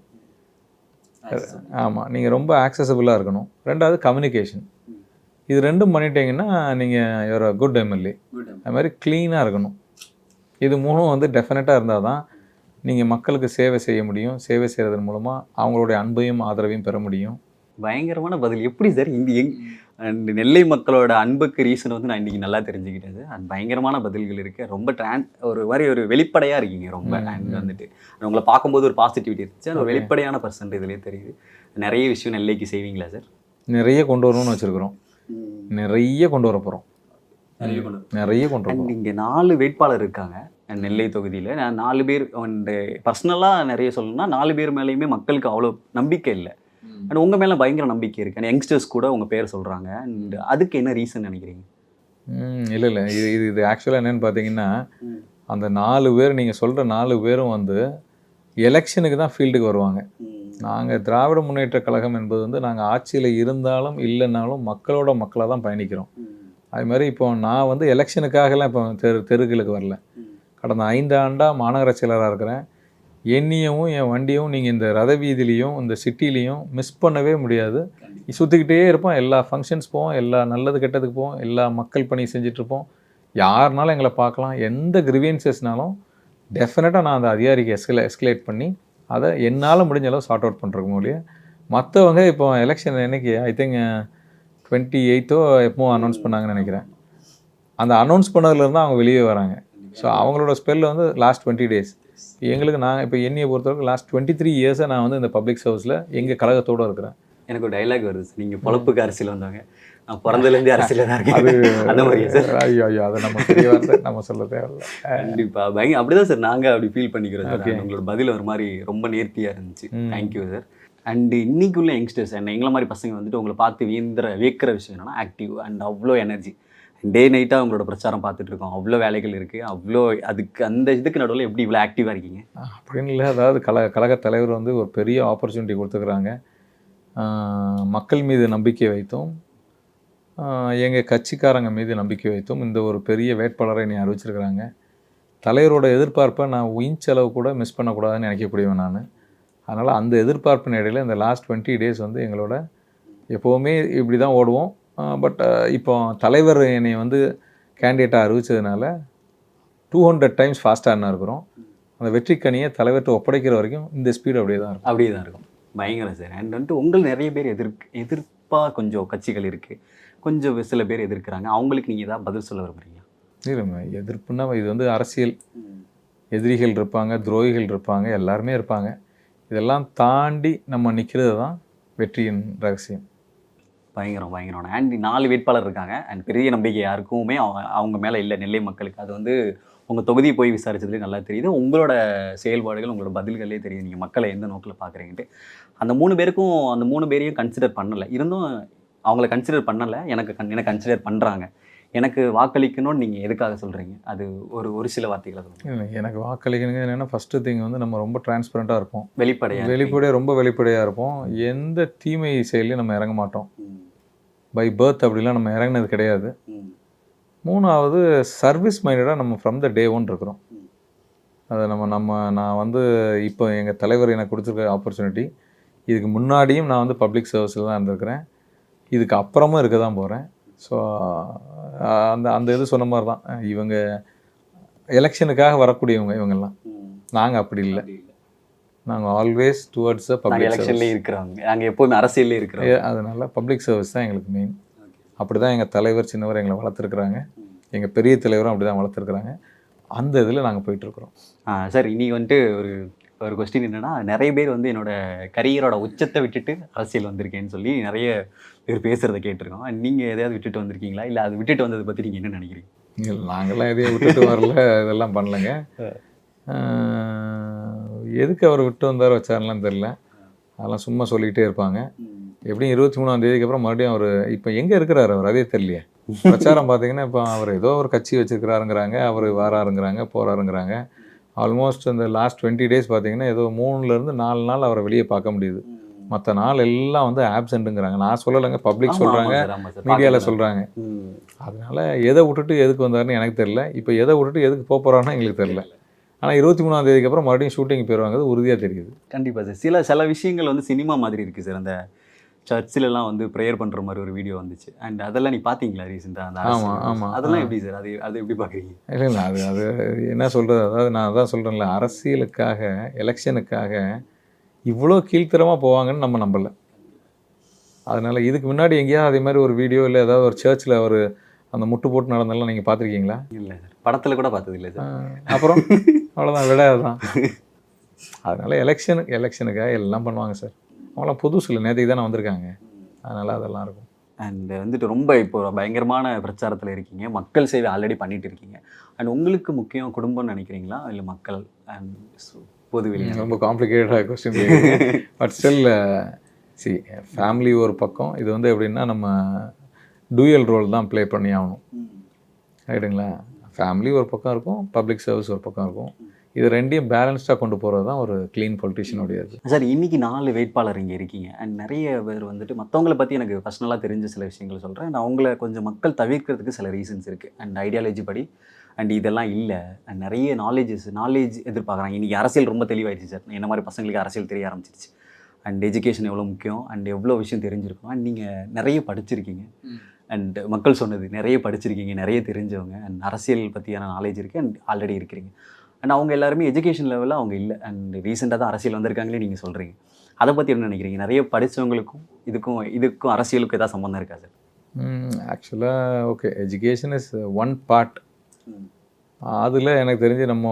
ஆமாம், நீங்கள் ரொம்ப ஆக்சசபிளாக இருக்கணும். 2வது கம்யூனிகேஷன். இது 2ம் பண்ணிட்டீங்கன்னா நீங்கள் ஒரு குட் எம்எல்ஏ. அது மாதிரி க்ளீனாக இருக்கணும். இது 3ம் வந்து டெஃபினட்டாக இருந்தால் தான் நீங்கள் மக்களுக்கு சேவை செய்ய முடியும். சேவை செய்கிறதன் மூலமாக அவங்களுடைய அன்பையும் ஆதரவையும் பெற முடியும். பயங்கரமான பதில். எப்படி சார் அண்ட் நெல்லை மக்களோட அன்புக்கு ரீசன் வந்து நான் இன்றைக்கி நல்லா தெரிஞ்சுக்கிட்டது. அண்ட் பயங்கரமான பதில்கள் இருக்குது. ரொம்ப ஒரு மாதிரி ஒரு வெளிப்படையாக இருக்கீங்க ரொம்ப. அண்ட் வந்துட்டு உங்களை பார்க்கும்போது ஒரு பாசிட்டிவிட்டி இருந்துச்சு. அந்த வெளிப்படையான பர்சன்ட் இதுலேயே தெரியுது. நிறைய விஷயம் நெல்லைக்கு செய்வீங்களா சார்? நிறைய கொண்டு வரணும்னு வச்சுருக்குறோம். நிறைய கொண்டு வர போகிறோம். நிறைய கொண்டு வரோம். இங்கே 4 வேட்பாளர் இருக்காங்க நெல்லை தொகுதியில். நான் 4 பேர் அண்டு பர்சனலாக நிறைய சொல்லணும்னா 4 பேர் மேலேயுமே மக்களுக்கு அவ்வளோ நம்பிக்கை இல்லை. அண்ட் உங்கள் மேலே பயங்கர நம்பிக்கை இருக்குது. அண்ட் யங்ஸ்டர்ஸ் கூட உங்கள் பேரை சொல்கிறாங்க. அண்ட் அதுக்கு என்ன ரீசன் நினைக்கிறீங்க? இல்லை இது ஆக்சுவலாக என்னென்னு பார்த்தீங்கன்னா, அந்த 4 பேர் நீங்கள் சொல்கிற 4 பேரும் வந்து எலெக்ஷனுக்கு தான் ஃபீல்டுக்கு வருவாங்க. நாங்கள் திராவிட முன்னேற்ற கழகம் என்பது வந்து நாங்கள் ஆட்சியில் இருந்தாலும் இல்லைன்னாலும் மக்களோட மக்களாக தான் பயணிக்கிறோம். அது மாதிரி இப்போ நான் வந்து எலெக்ஷனுக்காகலாம் இப்போ தெருக்களுக்கு வரல. கடந்த 5 ஆண்டாக மாநகர செயலராக இருக்கிறேன். என்னையும் என் வண்டியும் நீங்கள் இந்த ரத வீதியிலையும் இந்த சிட்டிலையும் மிஸ் பண்ணவே முடியாது. சுற்றிக்கிட்டே இருப்போம். எல்லா ஃபங்க்ஷன்ஸ் போவோம், எல்லா நல்லது கெட்டதுக்கு போவோம், எல்லா மக்கள் பணி செஞ்சிட்ருப்போம். யாருனாலும் எங்களை பார்க்கலாம். எந்த கிரிவியன்சஸ்னாலும் டெஃபினட்டாக நான் அந்த அதிகாரிக்கு எஸ்கலேட் பண்ணி அதை என்னால் முடிஞ்ச அளவு சார்ட் அவுட் பண்ணுறக்கு மூலியம். மற்றவங்க இப்போ எலெக்ஷன் என்னைக்கு ஐ திங்க் 28th எப்போ அனௌன்ஸ் பண்ணாங்கன்னு நினைக்கிறேன். அந்த அனௌன்ஸ் பண்ணதுலேருந்து அவங்க வெளியே வராங்க. ஸோ அவங்களோட ஸ்பெல்ல வந்து லாஸ்ட் 20 days. எங்களுக்கு நாங்கள் இப்போ என்னையை பொறுத்தவரைக்கும் லாஸ்ட் 23 yearsஸாக நான் வந்து இந்த பப்ளிக் சர்வீஸில் எங்கள் கழகத்தோடு இருக்கிறேன். எனக்கு ஒரு டைலாக் வருது சார், நீங்கள் பொழப்புக்கு அரசியல் வந்தாங்க, நான் பிறந்ததுலேருந்தே அரசியல் தான் இருக்கேன். அது அந்த மாதிரியா சார்? ஐயோ அதை நம்ம தெரிய வரல, நம்ம சொல்ல தேவையில்லை. கண்டிப்பாக அப்படி தான் சார் நாங்கள் அப்படி ஃபீல் பண்ணிக்கிறோம் சார். உங்களோட பதில் ஒரு மாதிரி ரொம்ப நேர்த்தியாக இருந்துச்சு. Thank you sir. அண்டு இன்னைக்குள்ள யங்ஸ்டர்ஸ் எங்களை மாதிரி பசங்க வந்துட்டு உங்களை பார்த்து வியக்கிற விஷயம் என்னன்னா ஆக்டிவ் அண்ட் அவ்வளோ எனர்ஜி. டே நைட்டாக அவங்களோட பிரச்சாரம் பார்த்துட்டு இருக்கோம். அவ்வளோ வேலைகள் இருக்குது. அவ்வளோ அதுக்கு அந்த இதுக்கு நடுவில் எப்படி இவ்வளோ ஆக்டிவாக இருக்கீங்க? அப்படின்னு இல்லை, அதாவது கழக தலைவர் வந்து ஒரு பெரிய ஆப்பர்ச்சுனிட்டி கொடுத்துக்கிறாங்க. மக்கள் மீது நம்பிக்கை வைத்தும் எங்கள் கட்சிக்காரங்க மீது நம்பிக்கை வைத்தும் இந்த ஒரு பெரிய வேட்பாளரை நீ அறிவிச்சிருக்கிறாங்க. தலைவரோட எதிர்பார்ப்பை நான் இன்ச்சளவு கூட மிஸ் பண்ணக்கூடாதுன்னு நினைக்கக்கூடியவன் நான். அதனால் அந்த எதிர்பார்ப்பின் இடையில் இந்த லாஸ்ட் 20 days வந்து எங்களோட எப்போவுமே இப்படி தான் ஓடுவோம். பட் இப்போ தலைவர் என்னை வந்து கேண்டிடேட்டாக அறிவித்ததுனால 200 times ஃபாஸ்ட்டாக இருக்கிறோம். அந்த வெற்றிக்கனியை தலைவர்கிட்ட ஒப்படைக்கிற வரைக்கும் இந்த ஸ்பீடு அப்படியே தான் இருக்கும். அப்படியே தான் இருக்கும். பயங்கரம் சார். அண்ட் வந்துட்டு உங்கள் நிறைய பேர் எதிர்ப்பாக கொஞ்சம் கட்சிகள் இருக்குது, கொஞ்சம் சில பேர் எதிர்க்கிறாங்க. அவங்களுக்கு நீங்கள் ஏதாவது பதில் சொல்ல விரும்புகிறீங்க? இல்லை, எதிர்ப்புன்னா இது வந்து அரசியல். எதிரிகள் இருப்பாங்க, துரோகிகள் இருப்பாங்க, எல்லாருமே இருப்பாங்க. இதெல்லாம் தாண்டி நம்ம நிற்கிறது தான் வெற்றியின் ரகசியம். பயங்கரம். அண்ட் 4 வேட்பாளர் இருக்காங்க. அண்ட் பெரிய நம்பிக்கை யாருக்குமே அவங்க மேலே இல்லை, நெல்லை மக்களுக்கு. அது வந்து உங்கள் தொகுதியை போய் விசாரிச்சதுலேயே நல்லா தெரியுது. உங்களோட செயல்பாடுகள், உங்களோட பதில்களே தெரியுது, நீங்கள் மக்களை எந்த நோக்கில் பார்க்குறீங்கன்ட்டு. அந்த 3 பேரையும் கன்சிடர் பண்ணலை. இருந்தும் அவங்கள கன்சிடர் பண்ணலை, எனக்கு கன்சிடர் பண்ணுறாங்க. எனக்கு வாக்களிக்கணும்னு நீங்கள் எதுக்காக சொல்கிறீங்க? அது ஒரு சில வார்த்தைகளை சொல்லுங்கள். எனக்கு வாக்களிக்கணுங்க என்னென்னா, ஃபஸ்ட்டு திங் வந்து நம்ம ரொம்ப டிரான்ஸ்பரண்ட்டாக இருப்போம், ரொம்ப வெளிப்படையாக இருப்போம். எந்த தீமை செயலையும் நம்ம இறங்க மாட்டோம். பை பர்த் அப்படிலாம் நம்ம இறங்கினது கிடையாது. 3வது சர்வீஸ் மைண்டடாக நம்ம ஃப்ரம் த டே 1 இருக்கிறோம். அதை நான் வந்து இப்போ எங்கள் தலைவர் எனக்கு கொடுத்துருக்க ஆப்பர்ச்சுனிட்டி. இதுக்கு முன்னாடியும் நான் வந்து பப்ளிக் சர்வீஸில் தான் இருந்திருக்கிறேன், இதுக்கு அப்புறமும் இருக்க தான் போகிறேன். ஸோ அந்த இது சொன்ன மாதிரி தான், இவங்க எலெக்ஷனுக்காக வரக்கூடியவங்க இவங்கெல்லாம். நாங்கள் அப்படி இல்லை, நாங்கள் ஆல்வேஸ் டுவர்ட்ஸ் த பப்ளிக் எலெக்ஷன்லேயே இருக்கிறாங்க. நாங்கள் எப்போதுமே அரசியல்லே இருக்கிறோம். அதனால் பப்ளிக் சர்வீஸ் தான் எங்களுக்கு மெயின். அப்படி தான் எங்கள் தலைவர் சின்னவர் எங்களை வளர்த்துருக்குறாங்க, எங்கள் பெரிய தலைவரும் அப்படி தான் வளர்த்துருக்குறாங்க. அந்த இதில் நாங்கள் போயிட்டுருக்குறோம். சார், இன்றைக்கி வந்துட்டு ஒரு கொஸ்டின் என்னென்னா, நிறைய பேர் வந்து என்னோடய கரியரோட உச்சத்தை விட்டுட்டு அரசியல் வந்திருக்கேன்னு சொல்லி நிறைய பேர் பேசுகிறத கேட்டிருக்கோம். நீங்கள் எதையாவது விட்டுட்டு வந்திருக்கீங்களா? இல்லை அது விட்டுட்டு வந்ததை பற்றி நீங்கள் என்ன நினைக்கிறீங்க? இல்லை, நாங்கள்லாம் எதையும் விட்டுட்டு வரல, இதெல்லாம் பண்ணலைங்க. எதுக்கு அவர் விட்டு வந்தார் வச்சாருலாம் தெரில, அதெல்லாம் சும்மா சொல்லிக்கிட்டே இருப்பாங்க. எப்படியும் 23ஆம் தேதிக்கு அப்புறம் மறுபடியும் அவர் இப்போ எங்கே இருக்கிறார் அவர், அதே தெரியலையே. பிரச்சாரம் பார்த்தீங்கன்னா இப்போ அவர் ஏதோ ஒரு கட்சி வச்சுருக்கிறாருங்கிறாங்க, அவர் வராருங்கிறாங்க, போகிறாருங்கிறாங்க. ஆல்மோஸ்ட் இந்த லாஸ்ட் 20 days பார்த்தீங்கன்னா ஏதோ 3லேருந்து 4 நாள் அவரை வெளியே பார்க்க முடியுது. மற்ற நாள் எல்லாம் வந்து ஆப்சென்ட்டுங்கிறாங்க. நான் சொல்லலைங்க, பப்ளிக் சொல்கிறாங்க, மீடியாவில் சொல்கிறாங்க. அதனால் எதை விட்டுட்டு எதுக்கு வந்தாருன்னு எனக்கு தெரில. இப்போ எதை விட்டுட்டு எதுக்கு போகிறாருன்னு எங்களுக்கு தெரில. ஆனால் 23ஆம் தேதிக்கு அப்புறம் மறுபடியும் ஷூட்டிங் போயிடுவாங்க, உறுதியாக தெரியுது. கண்டிப்பாக சார். சில விஷயங்கள் வந்து சினிமா மாதிரி இருக்குது சார். அந்த சர்ச்சிலலாம் வந்து ப்ரேயர் பண்ணுற மாதிரி ஒரு வீடியோ வந்துச்சு. அண்ட் அதெல்லாம் நீ பார்த்தீங்களா ரீசெண்டாக? ஆமாம். அதெல்லாம் எப்படி சார், அது எப்படி பார்க்குறீங்க? இல்லை, அது என்ன சொல்கிறது, அதாவது நான் அதான் சொல்கிறேன்ல, அரசியலுக்காக எலெக்ஷனுக்காக இவ்வளோ கீழ்த்தரமாக போவாங்கன்னு நம்ம நம்பலை. அதனால் இதுக்கு முன்னாடி எங்கேயாவது அதே மாதிரி ஒரு வீடியோ இல்லை ஏதாவது ஒரு சர்ச்சில் அவர் அந்த முட்டு போட்டு நடந்தெல்லாம் நீங்கள் பார்த்துருக்கீங்களா? இல்லை சார், படத்தில் கூட பார்த்தது இல்லை சார். அப்புறம் அவ்வளோதான், விடாதுதான். அதனால் எலெக்ஷனுக்காக எல்லாம் பண்ணுவாங்க சார். அவங்களாம் புதுசு இல்லை, நேற்றுக்கு தானே வந்திருக்காங்க, அதனால் அதெல்லாம் இருக்கும். அண்ட் வந்துட்டு ரொம்ப இப்போ பயங்கரமான பிரச்சாரத்தில் இருக்கீங்க, மக்கள் சேவை ஆல்ரெடி பண்ணிட்டு இருக்கீங்க. அண்ட் உங்களுக்கு முக்கியம் குடும்பம்னு நினைக்கிறீங்களா, இல்லை மக்கள் அண்ட் பொதுவெளி? ரொம்ப காம்ப்ளிகேட்டடாக கொஸ்டின். பட் ஸ்டில் ஃபேமிலி ஒரு பக்கம், இது வந்து எப்படின்னா நம்ம டூயல் ரோல் தான் ப்ளே பண்ணி ஆகணும், ரைட்டுங்களா? ஃபேமிலி ஒரு பக்கம் இருக்கும், பப்ளிக் சர்வீஸ் ஒரு பக்கம் இருக்கும். இது ரெண்டையும் பேலன்ஸ்டாக கொண்டு போகிறது தான் ஒரு க்ளீன் பொலிட்டிஷியனுடையது. சார், இன்றைக்கி 4 வேட்பாளர் இங்கே இருக்கீங்க. அண்ட் நிறைய பேர் வந்துட்டு மற்றவங்களை பற்றி எனக்கு பர்சனலாக தெரிஞ்ச சில விஷயங்கள் சொல்கிறேன். அண்ட் அவங்கள கொஞ்சம் மக்கள் தவிர்க்கிறதுக்கு சில ரீசன்ஸ் இருக்குது. அண்ட் ஐடியாலஜி படி அண்ட் இதெல்லாம் இல்லை. அண்ட் நிறைய நாலேஜ் எதிர்பார்க்குறாங்க. இன்றைக்கி அரசியல் ரொம்ப தெளிவாயிடுச்சு சார். என்ன மாதிரி பசங்களுக்கு அரசியல் தெரிய ஆரம்பிச்சிருச்சு. அண்ட் எஜுகேஷன் எவ்வளோ முக்கியம், அண்ட் எவ்வளோ விஷயம் தெரிஞ்சிருக்கும். அண்ட் நீங்கள் நிறைய படிச்சிருக்கீங்க. அண்ட் மக்கள் சொன்னது நிறைய படிச்சிருக்கீங்க, நிறைய தெரிஞ்சவங்க. அண்ட் அரசியல் பற்றியான நாலேஜ் இருக்குது அண்ட் ஆல்ரெடி இருக்கிறீங்க. அண்ட் அவங்க எல்லாருமே எஜுகேஷன் லெவலில் அவங்க இல்லை. அண்ட் ரீசெண்டாக தான் அரசியல் வந்திருக்காங்களே நீங்கள் சொல்கிறீங்க. அதை பற்றி என்ன நினைக்கிறீங்க? நிறைய படித்தவங்களுக்கும் இதுக்கும் அரசியலுக்கும் ஏதாவது சம்மந்தம் இருக்கா சார்? ஆக்சுவலாக okay, education is one part. அதில் எனக்கு தெரிஞ்சு நம்ம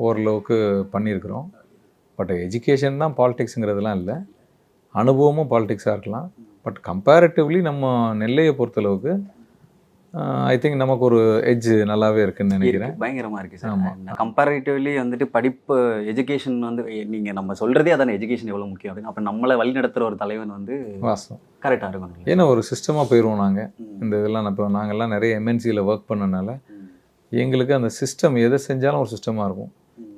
ஓரளவுக்கு பண்ணியிருக்கிறோம். பட் எஜுகேஷன் தான் பாலிடிக்ஸுங்கிறதுலாம் இல்லை, அனுபவமும் பாலிடிக்ஸாக இருக்கலாம். பட் கம்பேரிட்டிவ்லி நம்ம நெல்லையை பொறுத்தளவுக்கு ஐ திங்க் நமக்கு ஒரு எட்ஜ் நல்லாவே இருக்குன்னு நினைக்கிறேன். பயங்கரமாக இருக்குது சார். கம்பேரிட்டிவ்லி வந்துட்டு படிப்பு எஜுகேஷன் வந்து நீங்கள் நம்ம சொல்கிறதே அதான எஜுகேஷன் எவ்வளோ முக்கியம் அப்படின்னு. அப்போ நம்மளை வழி நடத்துகிற ஒரு தலைவன் வந்து வாஸ்தவம் கரெக்டாக இருக்கணும். ஏன்னா ஒரு சிஸ்டமாக போயிடுவோம் நாங்கள். இந்த இதெல்லாம் இப்போ நாங்கள்லாம் நிறைய எம்என்சியில் ஒர்க் பண்ணனால எங்களுக்கு அந்த சிஸ்டம் எதை செஞ்சாலும் ஒரு சிஸ்டமாக இருக்கும்.